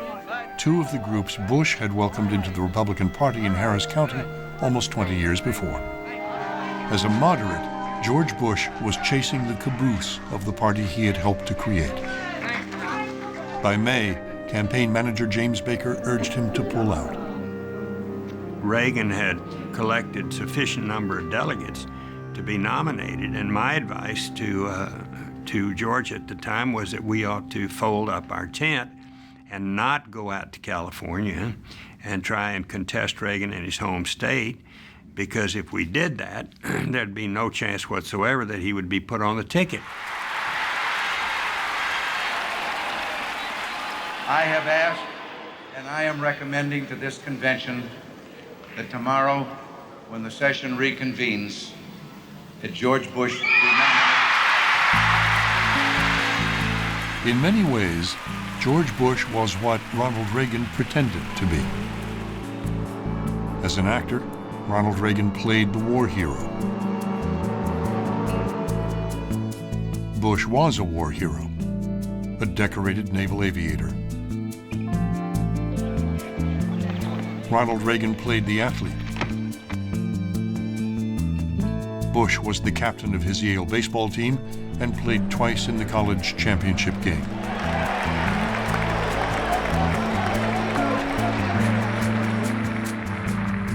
two of the groups Bush had welcomed into the Republican Party in Harris County almost 20 years before. As a moderate, George Bush was chasing the caboose of the party he had helped to create. By May, campaign manager James Baker urged him to pull out. Reagan had collected sufficient number of delegates to be nominated, and my advice to George at the time was that we ought to fold up our tent and not go out to California and try and contest Reagan in his home state, because if we did that, there'd be no chance whatsoever that he would be put on the ticket. I have asked, and I am recommending to this convention that tomorrow, when the session reconvenes, that George Bush be nominated. In many ways, George Bush was what Ronald Reagan pretended to be. As an actor, Ronald Reagan played the war hero. Bush was a war hero, a decorated naval aviator. Ronald Reagan played the athlete. Bush was the captain of his Yale baseball team and played twice in the college championship game.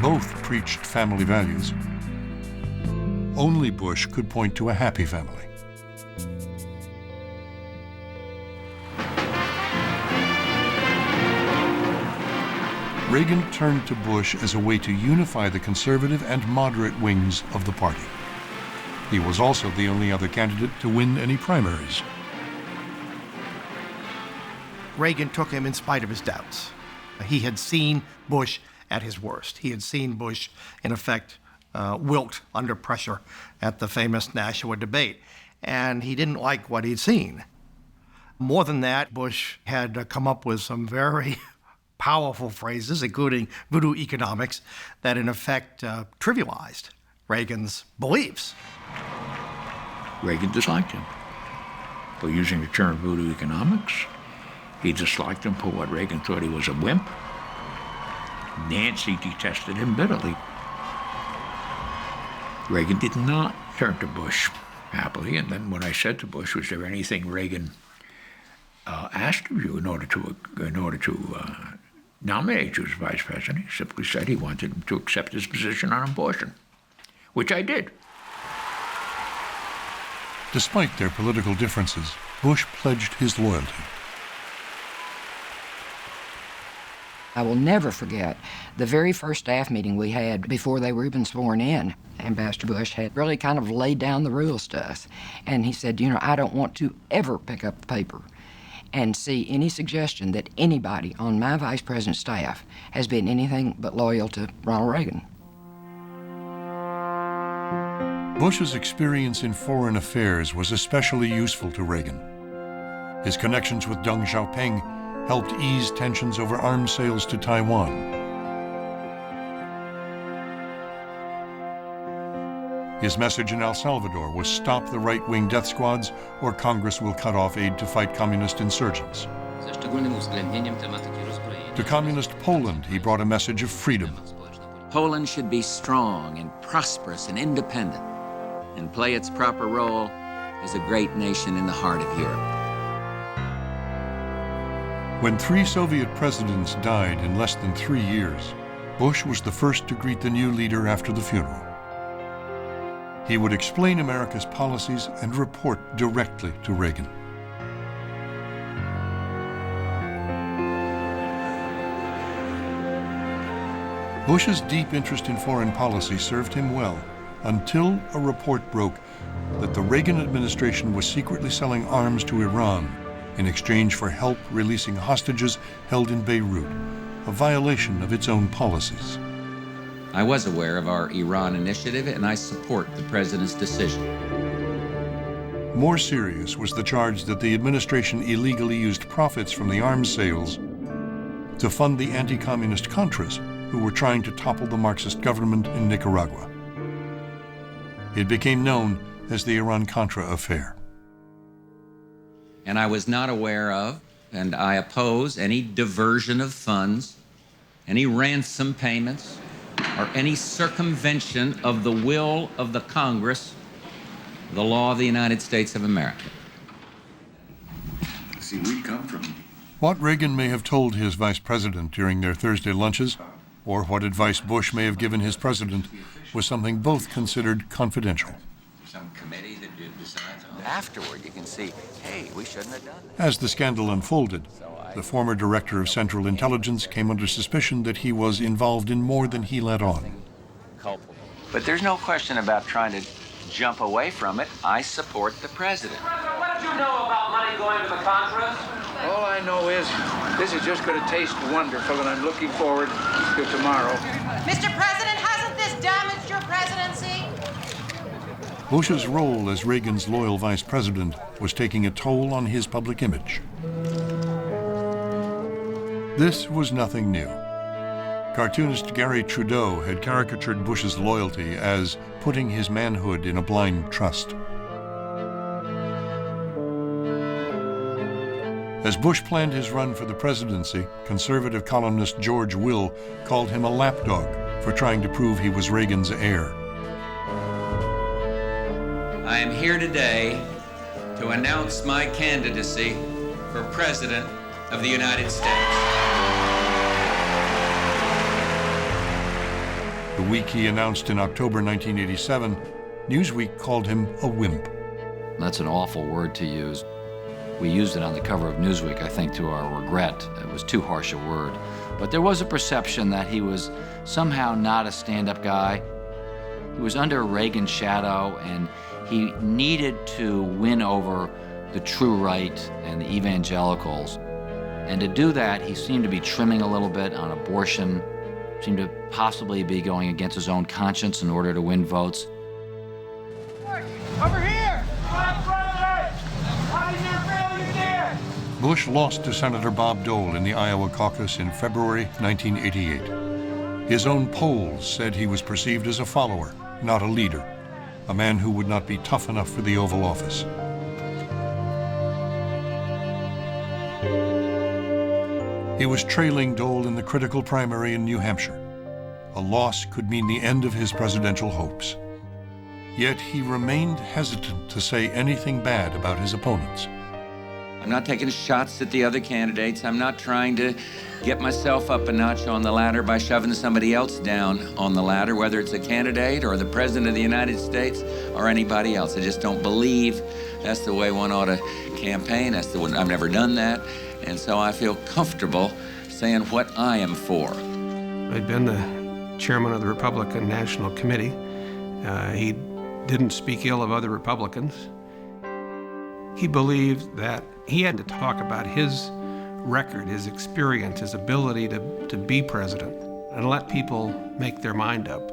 Both preached family values. Only Bush could point to a happy family. Reagan turned to Bush as a way to unify the conservative and moderate wings of the party. He was also the only other candidate to win any primaries. Reagan took him in spite of his doubts. He had seen Bush at his worst. He had seen Bush, in effect, wilt under pressure at the famous Nashua debate, and he didn't like what he'd seen. More than that, Bush had come up with some very powerful phrases, including voodoo economics, that in effect trivialized Reagan's beliefs. Reagan disliked him for using the term voodoo economics. He disliked him for what Reagan thought he was a wimp. Nancy detested him bitterly. Reagan did not turn to Bush happily, and then when I said to Bush, was there anything Reagan asked of you in order to nominate you as vice president? He simply said he wanted him to accept his position on abortion, which I did. Despite their political differences, Bush pledged his loyalty. I will never forget the very first staff meeting we had before they were even sworn in. Ambassador Bush had really kind of laid down the rules to us. And he said, you know, I don't want to ever pick up the paper and see any suggestion that anybody on my vice president's staff has been anything but loyal to Ronald Reagan. Bush's experience in foreign affairs was especially useful to Reagan. His connections with Deng Xiaoping helped ease tensions over arms sales to Taiwan. His message in El Salvador was stop the right-wing death squads or Congress will cut off aid to fight communist insurgents. To communist Poland, he brought a message of freedom. Poland should be strong and prosperous and independent and play its proper role as a great nation in the heart of Europe. When 3 Soviet presidents died in less than 3 years, Bush was the first to greet the new leader after the funeral. He would explain America's policies and report directly to Reagan. Bush's deep interest in foreign policy served him well until a report broke that the Reagan administration was secretly selling arms to Iran in exchange for help releasing hostages held in Beirut, a violation of its own policies. I was aware of our Iran initiative, and I support the president's decision. More serious was the charge that the administration illegally used profits from the arms sales to fund the anti-communist Contras who were trying to topple the Marxist government in Nicaragua. It became known as the Iran-Contra affair. And I was not aware of, and I oppose any diversion of funds, any ransom payments, or any circumvention of the will of the Congress, the law of the United States of America. See, we come from. What Reagan may have told his vice president during their Thursday lunches, or what advice Bush may have given his president, was something both considered confidential. Some committee that decides on. Afterward, you can see, hey, we shouldn't have done that. As the scandal unfolded, the former director of Central Intelligence came under suspicion that he was involved in more than he let on. But there's no question about trying to jump away from it. I support the president. What did you know about money going to the Contras? All I know is this is just going to taste wonderful, and I'm looking forward to tomorrow. Mr. President, hasn't this damaged your presidency? Bush's role as Reagan's loyal vice president was taking a toll on his public image. This was nothing new. Cartoonist Gary Trudeau had caricatured Bush's loyalty as putting his manhood in a blind trust. As Bush planned his run for the presidency, conservative columnist George Will called him a lapdog for trying to prove he was Reagan's heir. I am here today to announce my candidacy for President of the United States. The week he announced in October 1987, Newsweek called him a wimp. That's an awful word to use. We used it on the cover of Newsweek, I think, to our regret. It was too harsh a word. But there was a perception that he was somehow not a stand-up guy. He was under Reagan's shadow, and he needed to win over the true right and the evangelicals. And to do that, he seemed to be trimming a little bit on abortion, seemed to possibly be going against his own conscience in order to win votes. Over here! How did you feel you did? Bush lost to Senator Bob Dole in the Iowa caucus in February 1988. His own polls said he was perceived as a follower, not a leader, a man who would not be tough enough for the Oval Office. He was trailing Dole in the critical primary in New Hampshire. A loss could mean the end of his presidential hopes. Yet he remained hesitant to say anything bad about his opponents. I'm not taking shots at the other candidates. I'm not trying to get myself up a notch on the ladder by shoving somebody else down on the ladder, whether it's a candidate or the President of the United States or anybody else. I just don't believe that's the way one ought to campaign. I've never done that. And so I feel comfortable saying what I am for. I'd been the chairman of the Republican National Committee. He didn't speak ill of other Republicans. He believed that he had to talk about his record, his experience, his ability to be president, and let people make their mind up.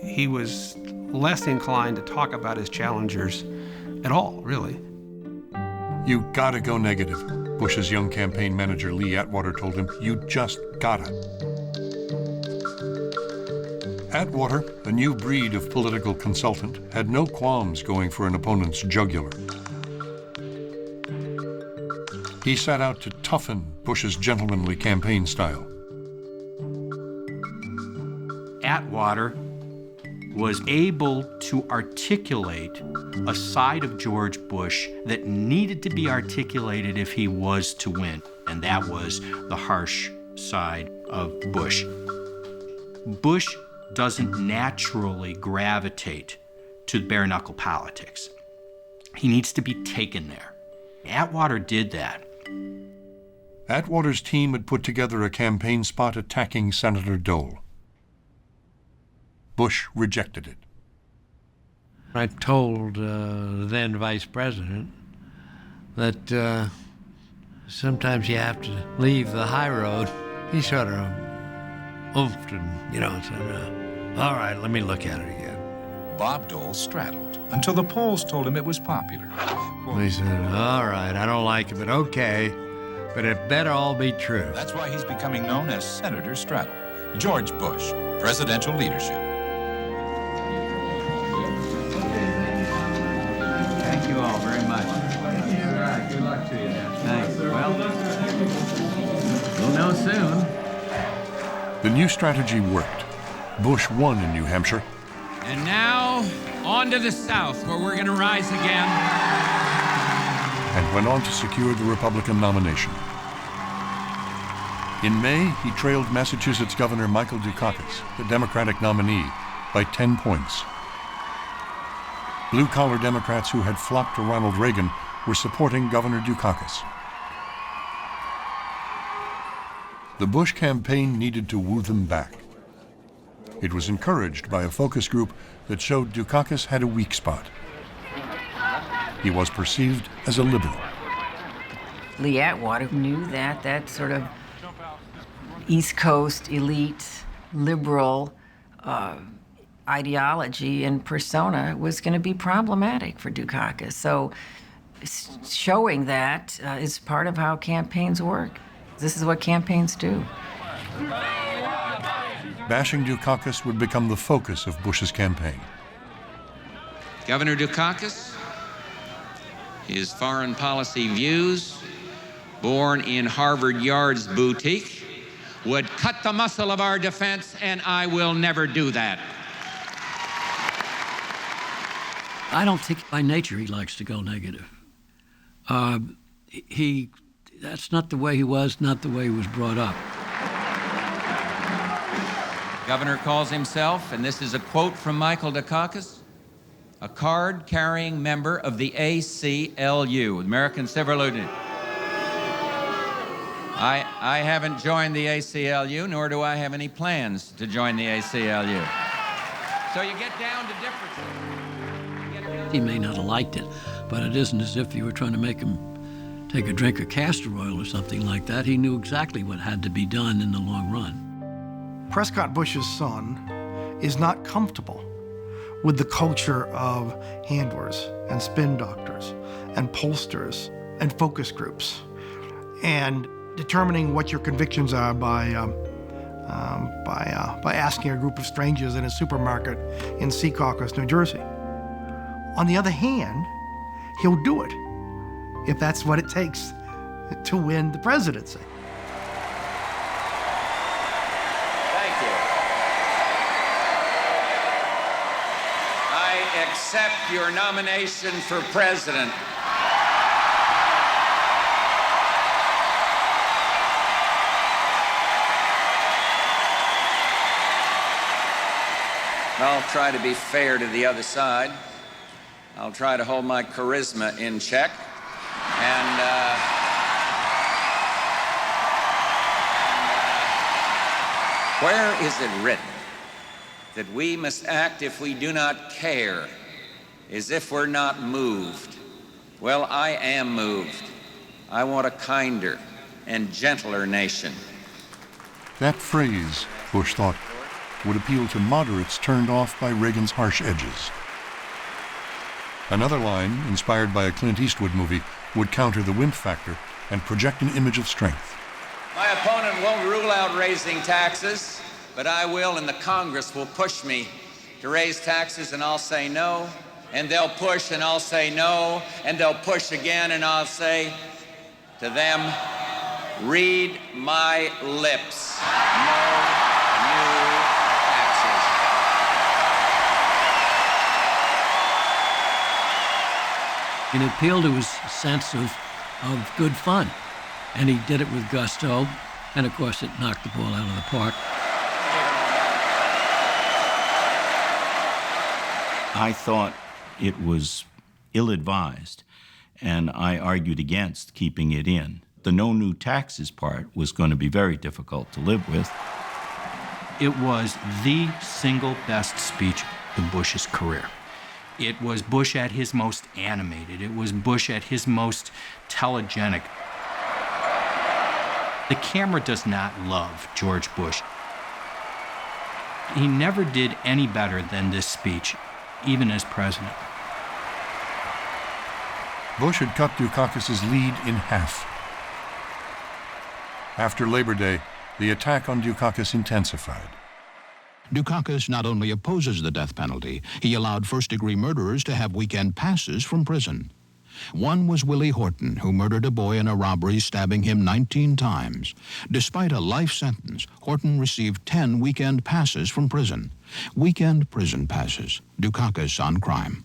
He was less inclined to talk about his challengers at all, really. You gotta go negative, Bush's young campaign manager Lee Atwater told him. You just gotta. Atwater, a new breed of political consultant, had no qualms going for an opponent's jugular. He set out to toughen Bush's gentlemanly campaign style. Atwater was able to articulate a side of George Bush that needed to be articulated if he was to win, and that was the harsh side of Bush. Bush doesn't naturally gravitate to bare-knuckle politics. He needs to be taken there. Atwater did that. Atwater's team had put together a campaign spot attacking Senator Dole. Bush rejected it. I told the then vice president that sometimes you have to leave the high road. He sort of oofed and, said, all right, let me look at it again. Bob Dole straddled until the polls told him it was popular. He said, all right, I don't like it, but okay, but it better all be true. That's why he's becoming known as Senator Straddle. George Bush, presidential leadership. Thank you all very much. All right, good luck to you now. Thanks. Well, we'll know soon. The new strategy worked. Bush won in New Hampshire. And now, on to the South, where we're going to rise again. And went on to secure the Republican nomination. In May, he trailed Massachusetts Governor Michael Dukakis, the Democratic nominee, by 10 points. Blue-collar Democrats who had flocked to Ronald Reagan were supporting Governor Dukakis. The Bush campaign needed to woo them back. It was encouraged by a focus group that showed Dukakis had a weak spot. He was perceived as a liberal. Lee Atwater knew that sort of East Coast elite liberal ideology and persona was going to be problematic for Dukakis. So showing that is part of how campaigns work. This is what campaigns do. Bashing Dukakis would become the focus of Bush's campaign. Governor Dukakis, his foreign policy views, born in Harvard Yard's boutique, would cut the muscle of our defense, and I will never do that. I don't think by nature he likes to go negative. That's not the way he was, not the way he was brought up. Governor calls himself, and this is a quote from Michael Dukakis, a card-carrying member of the ACLU, American Civil Union. I haven't joined the ACLU, nor do I have any plans to join the ACLU. So you get down to differences. He may not have liked it, but it isn't as if you were trying to make him take a drink of castor oil or something like that. He knew exactly what had to be done in the long run. Prescott Bush's son is not comfortable with the culture of handlers and spin doctors and pollsters and focus groups and determining what your convictions are by asking a group of strangers in a supermarket in Secaucus, New Jersey. On the other hand, he'll do it if that's what it takes to win the presidency. Thank you. I accept your nomination for president. I'll try to be fair to the other side. I'll try to hold my charisma in check. And Where is it written that we must act if we do not care, as if we're not moved? Well, I am moved. I want a kinder and gentler nation. That phrase, Bush thought, would appeal to moderates turned off by Reagan's harsh edges. Another line, inspired by a Clint Eastwood movie, would counter the wimp factor and project an image of strength. My opponent won't rule out raising taxes, but I will, and the Congress will push me to raise taxes, and I'll say no, and they'll push, and I'll say no, and they'll push again, and I'll say to them, read my lips. No new taxes. And it appealed to his sense of good fun. And he did it with gusto. And of course, it knocked the ball out of the park. I thought it was ill-advised, and I argued against keeping it in. The no new taxes part was going to be very difficult to live with. It was the single best speech in Bush's career. It was Bush at his most animated. It was Bush at his most telegenic. The camera does not love George Bush. He never did any better than this speech, even as president. Bush had cut Dukakis's lead in half. After Labor Day, the attack on Dukakis intensified. Dukakis not only opposes the death penalty, he allowed first-degree murderers to have weekend passes from prison. One was Willie Horton, who murdered a boy in a robbery, stabbing him 19 times. Despite a life sentence, Horton received 10 weekend passes from prison. Weekend prison passes. Dukakis on crime.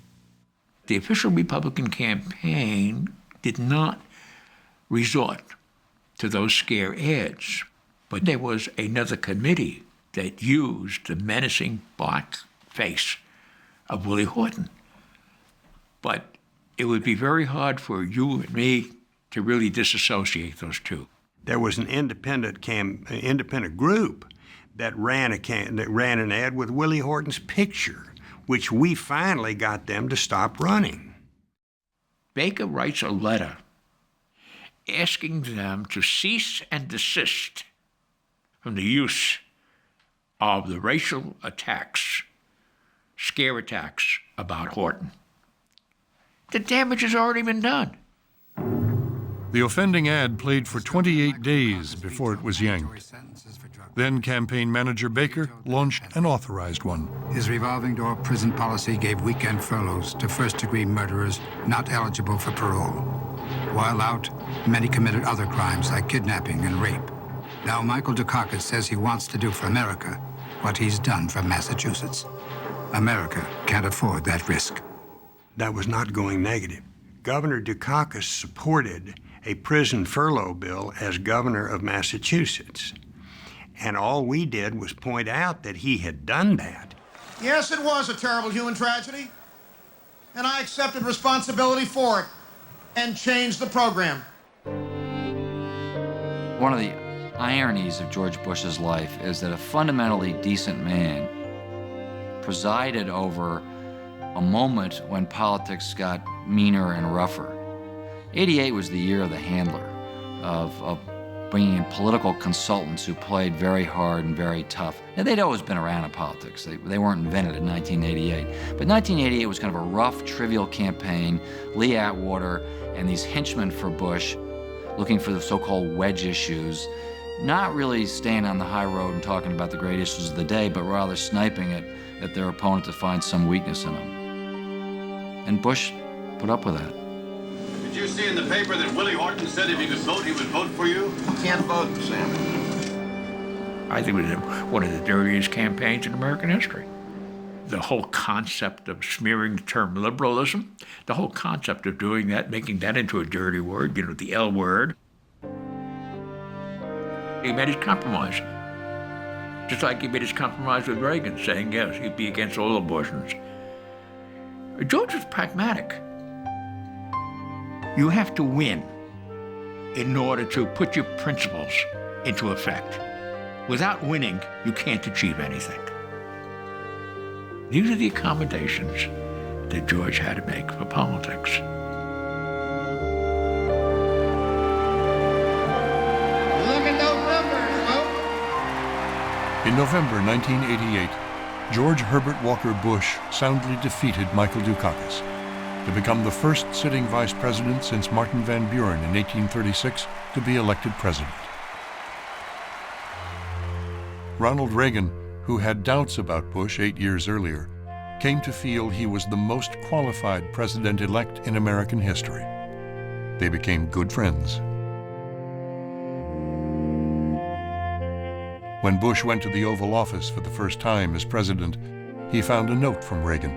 The official Republican campaign did not resort to those scare ads, but there was another committee that used the menacing black face of Willie Horton. But it would be very hard for you and me to really disassociate those two. There was an independent group that ran an ad with Willie Horton's picture, which we finally got them to stop running. Baker writes a letter asking them to cease and desist from the use of the racial attacks, scare attacks about Horton. The damage has already been done. The offending ad played for 28 days before it was yanked. Then campaign manager Baker launched an authorized one. His revolving door prison policy gave weekend furloughs to first-degree murderers not eligible for parole. While out, many committed other crimes like kidnapping and rape. Now Michael Dukakis says he wants to do for America what he's done for Massachusetts. America can't afford that risk. That was not going negative. Governor Dukakis supported a prison furlough bill as governor of Massachusetts. And all we did was point out that he had done that. Yes, it was a terrible human tragedy, and I accepted responsibility for it and changed the program. One of the ironies of George Bush's life is that a fundamentally decent man presided over a moment when politics got meaner and rougher. '88 was the year of the handler, of bringing in political consultants who played very hard and very tough. Now, they'd always been around in politics. They weren't invented in 1988. But 1988 was kind of a rough, trivial campaign. Lee Atwater and these henchmen for Bush looking for the so-called wedge issues, not really staying on the high road and talking about the great issues of the day, but rather sniping at their opponent to find some weakness in them. And Bush put up with that. Did you see in the paper that Willie Horton said if he could vote, he would vote for you? You can't vote, Sam. I think it was one of the dirtiest campaigns in American history. The whole concept of smearing the term liberalism, the whole concept of doing that, making that into a dirty word, the L word. He made his compromise. Just like he made his compromise with Reagan, saying, yes, he'd be against all abortions. George was pragmatic. You have to win in order to put your principles into effect. Without winning, you can't achieve anything. These are the accommodations that George had to make for politics. Look at those numbers, folks. In November 1988, George Herbert Walker Bush soundly defeated Michael Dukakis to become the first sitting vice president since Martin Van Buren in 1836 to be elected president. Ronald Reagan, who had doubts about Bush 8 years earlier, came to feel he was the most qualified president-elect in American history. They became good friends. When Bush went to the Oval Office for the first time as president, he found a note from Reagan.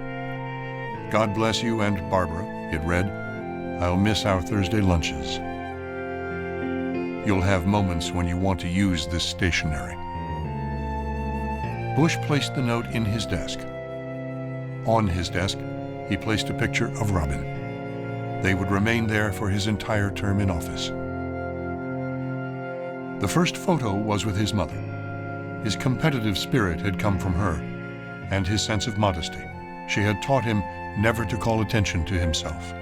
"God bless you and Barbara," it read. "I'll miss our Thursday lunches. You'll have moments when you want to use this stationery." Bush placed the note in his desk. On his desk, he placed a picture of Robin. They would remain there for his entire term in office. The first photo was with his mother. His competitive spirit had come from her, and his sense of modesty. She had taught him never to call attention to himself.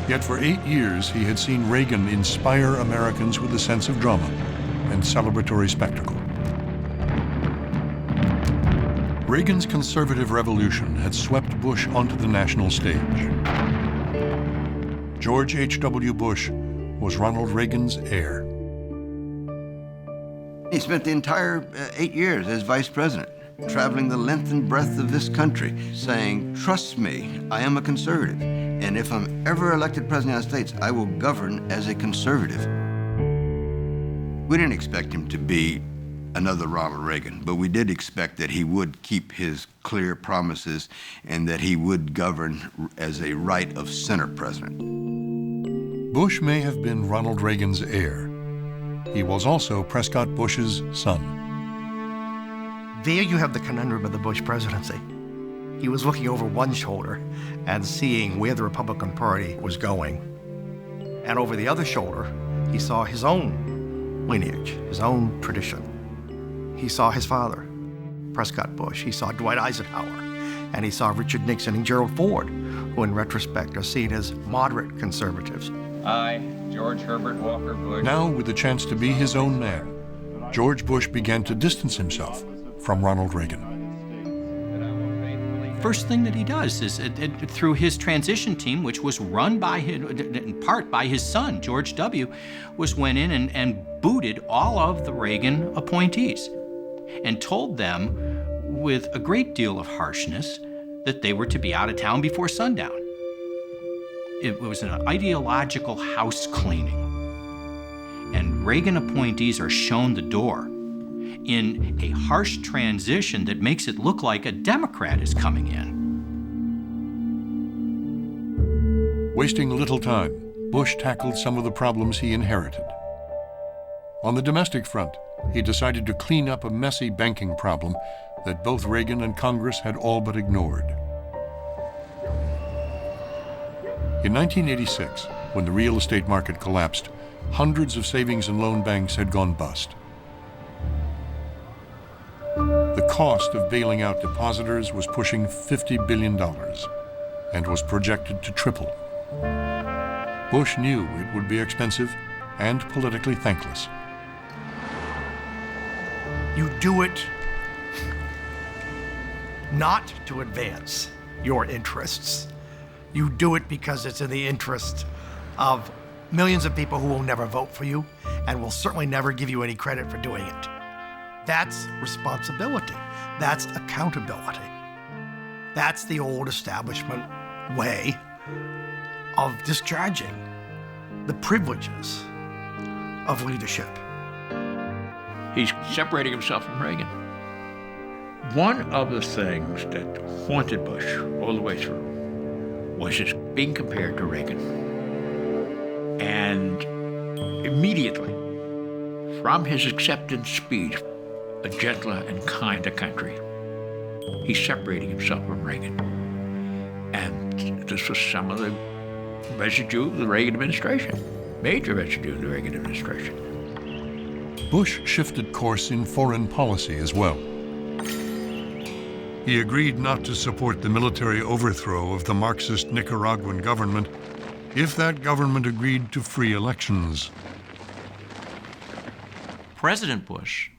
Yet for 8 years, he had seen Reagan inspire Americans with a sense of drama and celebratory spectacle. Reagan's conservative revolution had swept Bush onto the national stage. George H.W. Bush was Ronald Reagan's heir. He spent the entire 8 years as vice president, traveling the length and breadth of this country, saying, "Trust me, I am a conservative, and if I'm ever elected president of the United States, I will govern as a conservative." We didn't expect him to be another Ronald Reagan, but we did expect that he would keep his clear promises and that he would govern as a right-of-center president. Bush may have been Ronald Reagan's heir. He was also Prescott Bush's son. There you have the conundrum of the Bush presidency. He was looking over one shoulder and seeing where the Republican Party was going. And over the other shoulder, he saw his own lineage, his own tradition. He saw his father, Prescott Bush. He saw Dwight Eisenhower. And he saw Richard Nixon and Gerald Ford, who in retrospect are seen as moderate conservatives. I, George Herbert Walker Bush. Now, with the chance to be his own man, George Bush began to distance himself from Ronald Reagan. First thing that he does is through his transition team, which was run by in part by his son, George W., went in and booted all of the Reagan appointees and told them with a great deal of harshness that they were to be out of town before sundown. It was an ideological house cleaning. And Reagan appointees are shown the door in a harsh transition that makes it look like a Democrat is coming in. Wasting little time, Bush tackled some of the problems he inherited. On the domestic front, he decided to clean up a messy banking problem that both Reagan and Congress had all but ignored. In 1986, when the real estate market collapsed, hundreds of savings and loan banks had gone bust. The cost of bailing out depositors was pushing $50 billion and was projected to triple. Bush knew it would be expensive and politically thankless. You do it not to advance your interests. You do it because it's in the interest of millions of people who will never vote for you and will certainly never give you any credit for doing it. That's responsibility. That's accountability. That's the old establishment way of discharging the privileges of leadership. He's separating himself from Reagan. One of the things that haunted Bush all the way through was his being compared to Reagan. And immediately, from his acceptance speech, a gentler and kinder country, he's separating himself from Reagan. And this was some of the residue of the Reagan administration. major residue in the Reagan administration. Bush shifted course in foreign policy as well. He agreed not to support the military overthrow of the Marxist Nicaraguan government if that government agreed to free elections. President Bush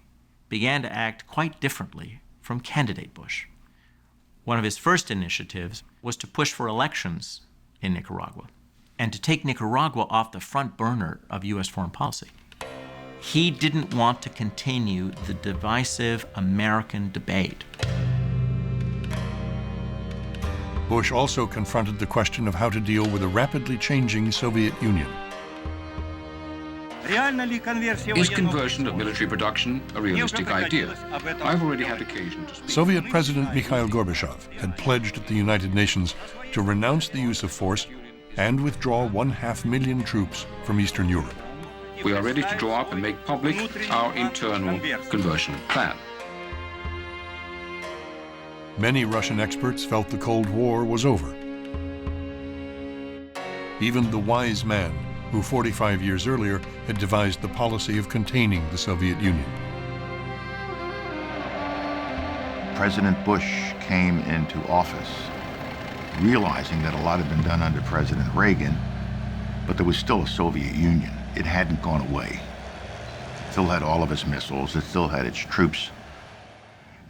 began to act quite differently from candidate Bush. One of his first initiatives was to push for elections in Nicaragua and to take Nicaragua off the front burner of U.S. foreign policy. He didn't want to continue the divisive American debate. Bush also confronted the question of how to deal with a rapidly changing Soviet Union. Is conversion of military production a realistic idea? I've already had occasion to speak. Soviet President Mikhail Gorbachev had pledged at the United Nations to renounce the use of force and withdraw 500,000 troops from Eastern Europe. We are ready to draw up and make public our internal conversion plan. Many Russian experts felt the Cold War was over. Even the wise man who 45 years earlier had devised the policy of containing the Soviet Union. President Bush came into office realizing that a lot had been done under President Reagan, but there was still a Soviet Union. It hadn't gone away. It still had all of its missiles, it still had its troops.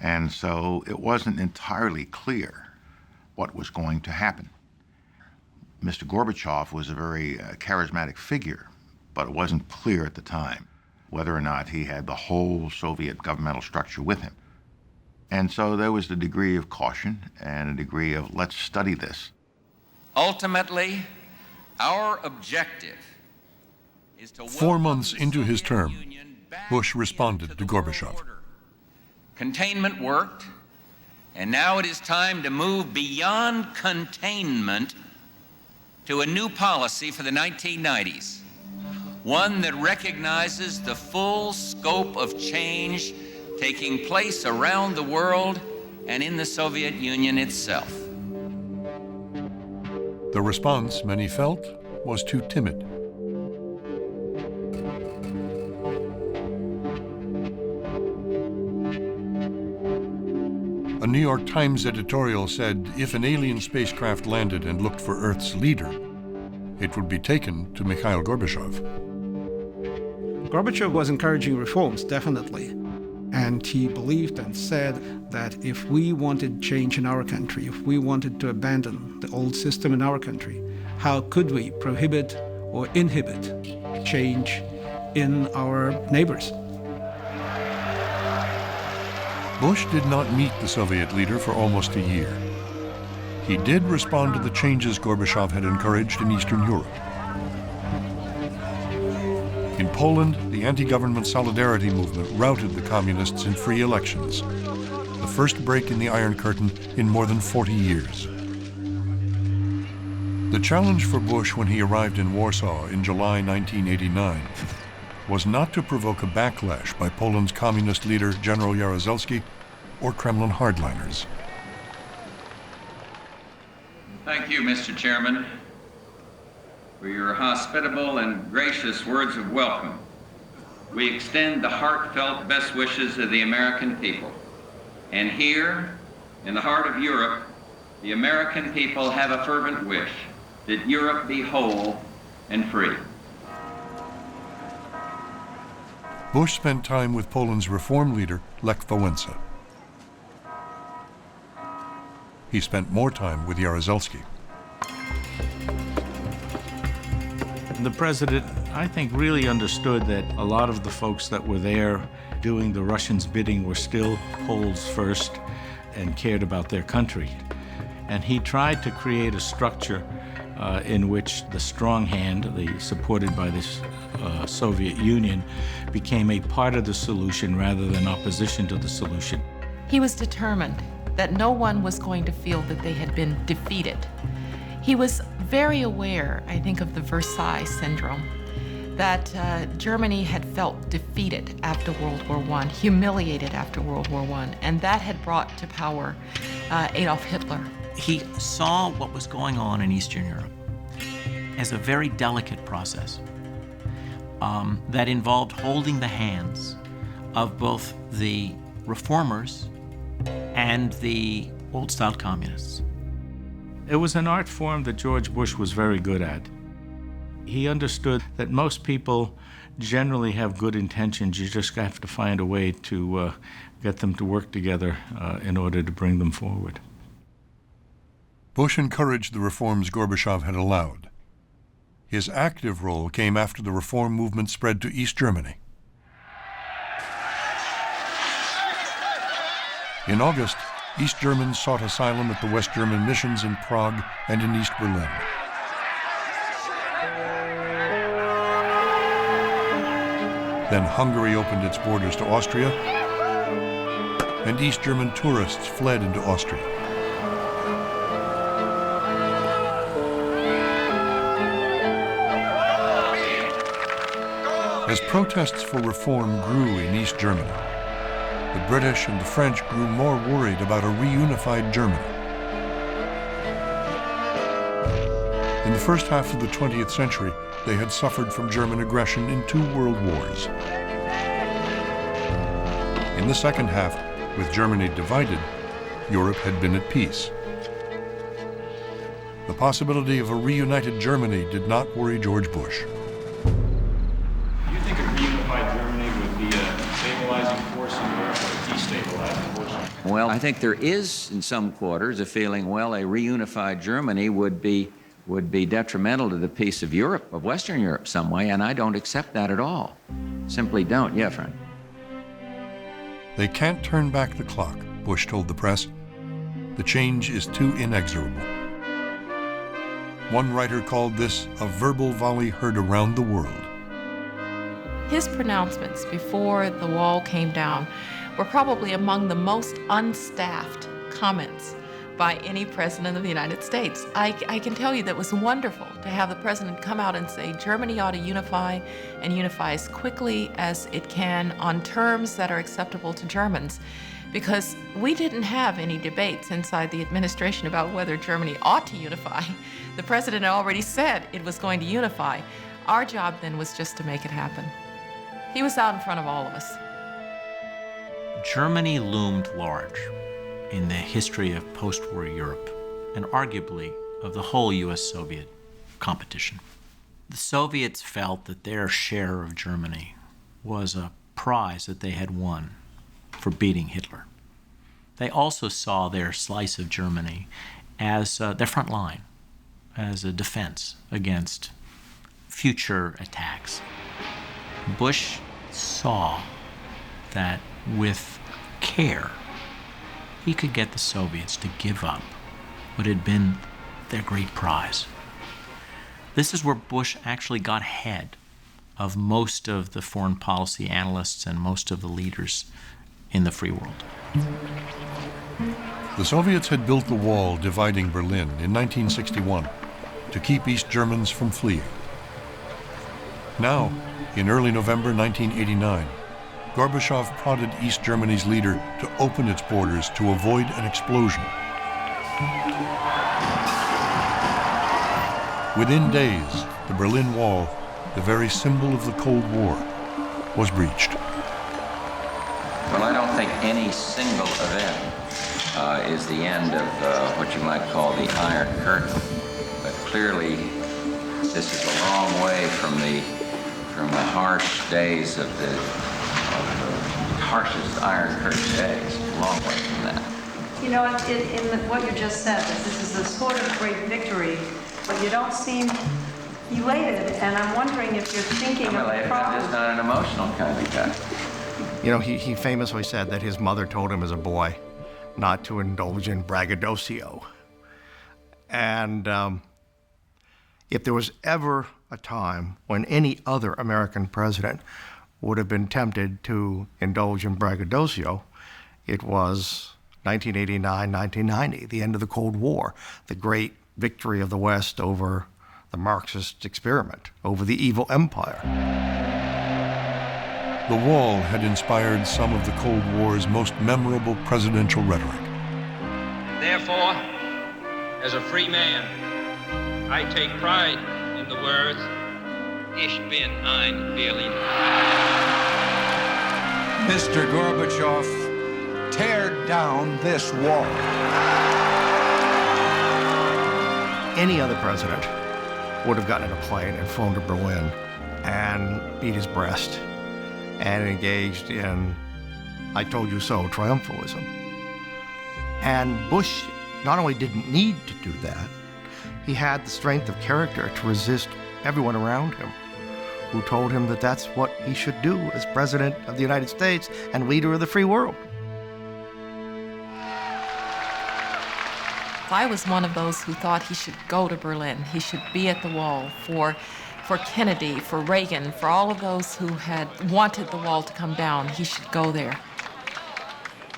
And so it wasn't entirely clear what was going to happen. Mr. Gorbachev was a very charismatic figure, but it wasn't clear at the time whether or not he had the whole Soviet governmental structure with him. And so there was a degree of caution and a degree of, let's study this. Ultimately, our objective is to 4 months into his term, Bush responded to Gorbachev. Containment worked, and now it is time to move beyond containment to a new policy for the 1990s, one that recognizes the full scope of change taking place around the world and in the Soviet Union itself. The response, many felt, was too timid. A New York Times editorial said if an alien spacecraft landed and looked for Earth's leader, it would be taken to Mikhail Gorbachev. Gorbachev was encouraging reforms, definitely. And he believed and said that if we wanted change in our country, if we wanted to abandon the old system in our country, how could we prohibit or inhibit change in our neighbors? Bush did not meet the Soviet leader for almost a year. He did respond to the changes Gorbachev had encouraged in Eastern Europe. In Poland, the anti-government solidarity movement routed the communists in free elections, the first break in the Iron Curtain in more than 40 years. The challenge for Bush when he arrived in Warsaw in July 1989 was not to provoke a backlash by Poland's communist leader, General Jaruzelski, or Kremlin hardliners. Thank you, Mr. Chairman, for your hospitable and gracious words of welcome. We extend the heartfelt best wishes of the American people. And here, in the heart of Europe, the American people have a fervent wish that Europe be whole and free. Bush spent time with Poland's reform leader, Lech Wałęsa. He spent more time with Jaruzelski. The president, I think, really understood that a lot of the folks that were there doing the Russians' bidding were still Poles first and cared about their country. And he tried to create a structure in which the strong hand, supported by this Soviet Union, became a part of the solution rather than opposition to the solution. He was determined that no one was going to feel that they had been defeated. He was very aware, I think, of the Versailles syndrome, that Germany had felt defeated after World War I, humiliated after World War I, and that had brought to power Adolf Hitler. He saw what was going on in Eastern Europe as a very delicate process. that involved holding the hands of both the reformers and the old-style communists. It was an art form that George Bush was very good at. He understood that most people generally have good intentions. You just have to find a way to get them to work together in order to bring them forward. Bush encouraged the reforms Gorbachev had allowed. His active role came after the reform movement spread to East Germany. In August, East Germans sought asylum at the West German missions in Prague and in East Berlin. Then Hungary opened its borders to Austria, and East German tourists fled into Austria. As protests for reform grew in East Germany, the British and the French grew more worried about a reunified Germany. In the first half of the 20th century, they had suffered from German aggression in 2 world wars. In the second half, with Germany divided, Europe had been at peace. The possibility of a reunited Germany did not worry George Bush. Do you think a reunified Germany would be a stabilizing force in Europe or a destabilizing force? Well, I think there is, in some quarters, a feeling, well, a reunified Germany would be detrimental to the peace of Europe, of Western Europe some way, and I don't accept that at all. Simply don't. Yeah, Frank? They can't turn back the clock, Bush told the press. The change is too inexorable. One writer called this a verbal volley heard around the world. His pronouncements before the wall came down were probably among the most unstaffed comments by any president of the United States. I can tell you that it was wonderful to have the president come out and say Germany ought to unify and unify as quickly as it can on terms that are acceptable to Germans, because we didn't have any debates inside the administration about whether Germany ought to unify. The president had already said it was going to unify. Our job then was just to make it happen. He was out in front of all of us. Germany loomed large in the history of post-war Europe, and arguably of the whole US-Soviet competition. The Soviets felt that their share of Germany was a prize that they had won for beating Hitler. They also saw their slice of Germany as their front line, as a defense against future attacks. Bush saw that with care, he could get the Soviets to give up what had been their great prize. This is where Bush actually got ahead of most of the foreign policy analysts and most of the leaders in the free world. The Soviets had built the wall dividing Berlin in 1961 to keep East Germans from fleeing. Now, in early November 1989, Gorbachev prodded East Germany's leader to open its borders to avoid an explosion. Within days, the Berlin Wall, the very symbol of the Cold War, was breached. Well, I don't think any single event is the end of what you might call the Iron Curtain. But clearly, this is a long way from the harsh days of the harshest Iron Curtain days. A long way from that. You know, in what you just said, this is a sort of great victory, but you don't seem elated, and I'm wondering if you're thinking of the problem. I'm just not an emotional kind of guy. You know, he famously said that his mother told him as a boy not to indulge in braggadocio. And if there was ever a time when any other American president would have been tempted to indulge in braggadocio, it was 1989, 1990, the end of the Cold War, the great victory of the West over the Marxist experiment, over the evil empire. The wall had inspired some of the Cold War's most memorable presidential rhetoric. Therefore, as a free man, I take pride in the words, Ich bin ein Berliner. Mr. Gorbachev, tear down this wall. Any other president would have gotten in a plane and flown to Berlin and beat his breast and engaged in I told you so triumphalism. And Bush not only didn't need to do that, he had the strength of character to resist everyone around him who told him that that's what he should do as president of the United States and leader of the free world. I was one of those who thought he should go to Berlin. He should be at the wall for Kennedy, for Reagan, for all of those who had wanted the wall to come down. He should go there.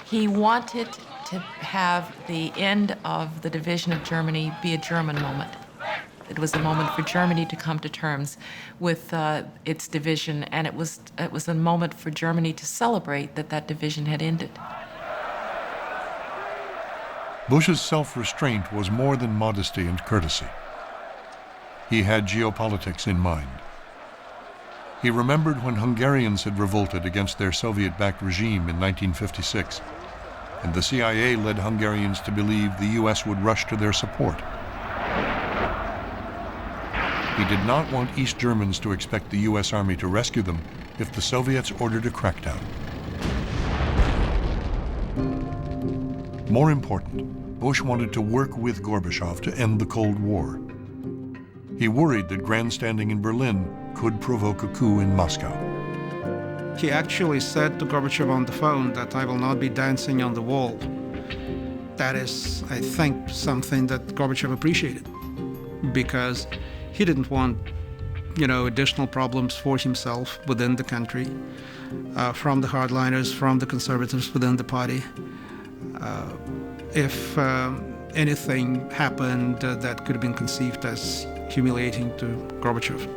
He wanted to have the end of the division of Germany be a German moment. It was a moment for Germany to come to terms with its division, and it was a moment for Germany to celebrate that division had ended. Bush's self-restraint was more than modesty and courtesy. He had geopolitics in mind. He remembered when Hungarians had revolted against their Soviet-backed regime in 1956, and the CIA led Hungarians to believe the U.S. would rush to their support. He did not want East Germans to expect the U.S. Army to rescue them if the Soviets ordered a crackdown. More important, Bush wanted to work with Gorbachev to end the Cold War. He worried that grandstanding in Berlin could provoke a coup in Moscow. He actually said to Gorbachev on the phone that I will not be dancing on the wall. That is, I think, something that Gorbachev appreciated, because he didn't want, additional problems for himself within the country, from the hardliners, from the conservatives within the party. If anything happened that could have been conceived as humiliating to Gorbachev.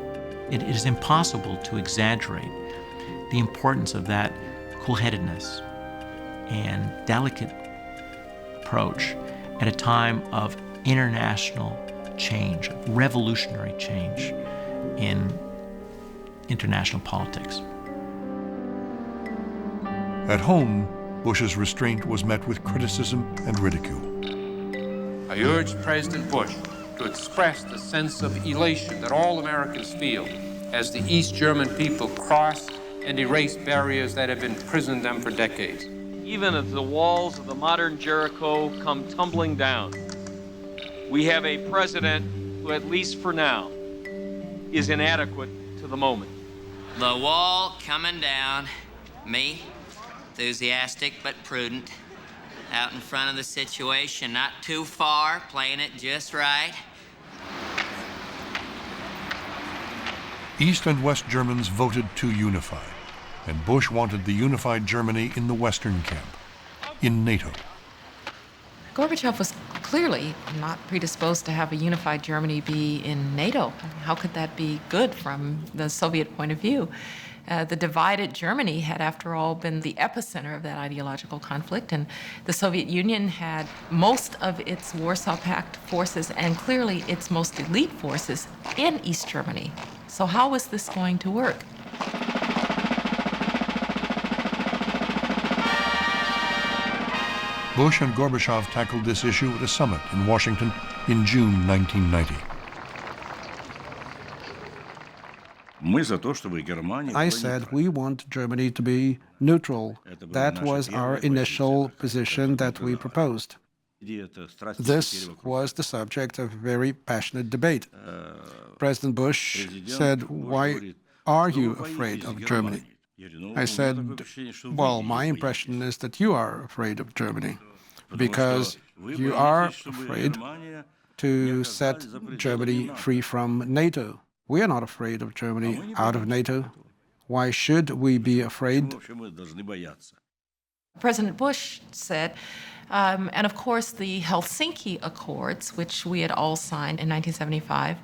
It is impossible to exaggerate the importance of that cool-headedness and delicate approach at a time of international change, revolutionary change in international politics. At home, Bush's restraint was met with criticism and ridicule. I urge President Bush to express the sense of elation that all Americans feel as the East German people cross and erase barriers that have imprisoned them for decades. Even as the walls of the modern Jericho come tumbling down, we have a president who, at least for now, is inadequate to the moment. The wall coming down, me, enthusiastic but prudent, out in front of the situation, not too far, playing it just right. East and West Germans voted to unify, and Bush wanted the unified Germany in the Western camp, in NATO. Gorbachev was clearly not predisposed to have a unified Germany be in NATO. How could that be good from the Soviet point of view? The divided Germany had, after all, been the epicenter of that ideological conflict, and the Soviet Union had most of its Warsaw Pact forces and clearly its most elite forces in East Germany. So how was this going to work? Bush and Gorbachev tackled this issue at a summit in Washington in June 1990. I said we want Germany to be neutral. That was our initial position that we proposed. This was the subject of very passionate debate. President Bush said, "Why are you afraid of Germany?" I said, "Well, my impression is that you are afraid of Germany, because you are afraid to set Germany free from NATO. We are not afraid of Germany out of NATO. Why should we be afraid?" President Bush said, and of course the Helsinki Accords, which we had all signed in 1975,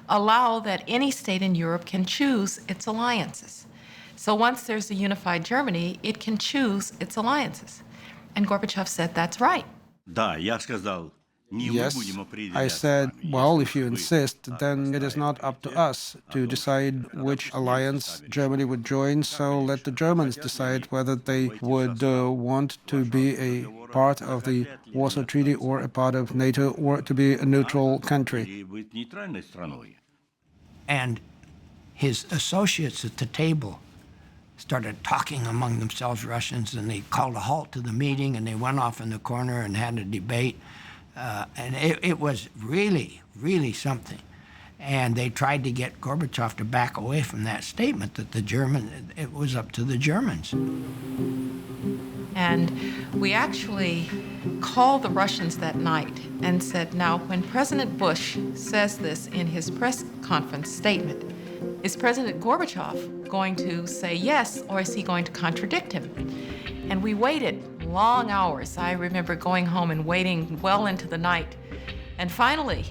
allow that any state in Europe can choose its alliances. So once there's a unified Germany, it can choose its alliances. And Gorbachev said, that's right. Yes, I said, well, if you insist, then it is not up to us to decide which alliance Germany would join, so let the Germans decide whether they would want to be a part of the Warsaw Treaty or a part of NATO or to be a neutral country. And his associates at the table started talking among themselves, Russians, and they called a halt to the meeting, and they went off in the corner and had a debate. And it was really, really something. And they tried to get Gorbachev to back away from that statement that it was up to the Germans. And we actually called the Russians that night and said, now, when President Bush says this in his press conference statement, is President Gorbachev going to say yes, or is he going to contradict him? And we waited long hours. I remember going home and waiting well into the night. And finally,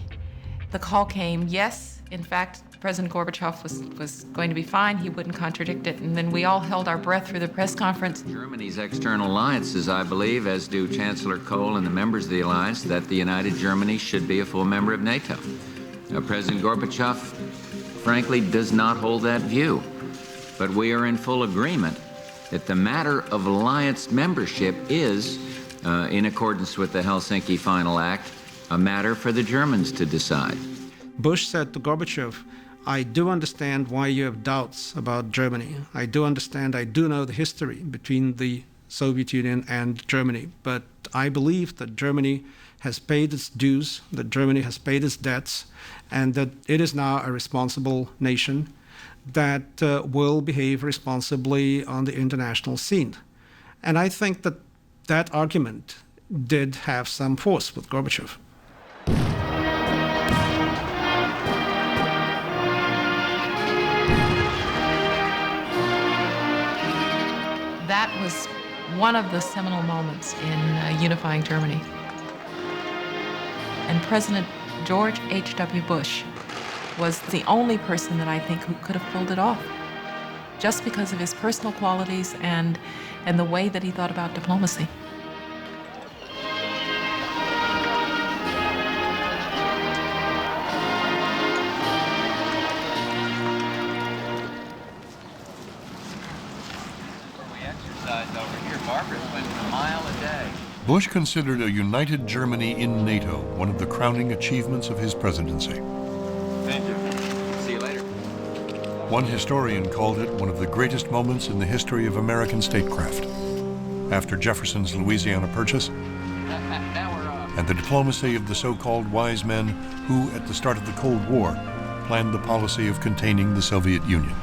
the call came, yes, in fact, President Gorbachev was going to be fine. He wouldn't contradict it. And then we all held our breath through the press conference. Germany's external alliances, I believe, as do Chancellor Kohl and the members of the alliance, that the United Germany should be a full member of NATO. President Gorbachev, frankly, does not hold that view. But we are in full agreement that the matter of alliance membership is, in accordance with the Helsinki Final Act, a matter for the Germans to decide. Bush said to Gorbachev, I do understand why you have doubts about Germany. I do know the history between the Soviet Union and Germany, but I believe that Germany has paid its dues, that Germany has paid its debts, and that it is now a responsible nation that will behave responsibly on the international scene. And I think that that argument did have some force with Gorbachev. That was one of the seminal moments in unifying Germany. And President George H.W. Bush was the only person that I think who could have pulled it off, just because of his personal qualities and the way that he thought about diplomacy. Bush considered a united Germany in NATO one of the crowning achievements of his presidency. Thank you. See you later. One historian called it one of the greatest moments in the history of American statecraft, after Jefferson's Louisiana Purchase and the diplomacy of the so-called wise men who, at the start of the Cold War, planned the policy of containing the Soviet Union.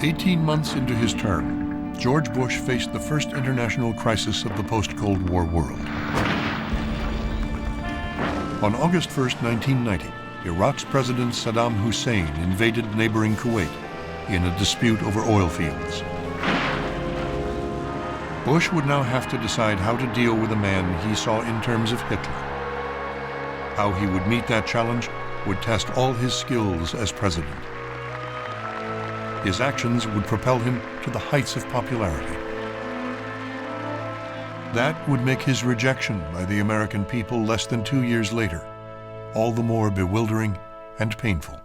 "18 months into his term, George Bush faced the first international crisis of the post-Cold War world. On August 1st, 1990, Iraq's President Saddam Hussein invaded neighboring Kuwait in a dispute over oil fields. Bush would now have to decide how to deal with a man he saw in terms of Hitler. How he would meet that challenge would test all his skills as president. His actions would propel him to the heights of popularity. That would make his rejection by the American people less than 2 years later all the more bewildering and painful.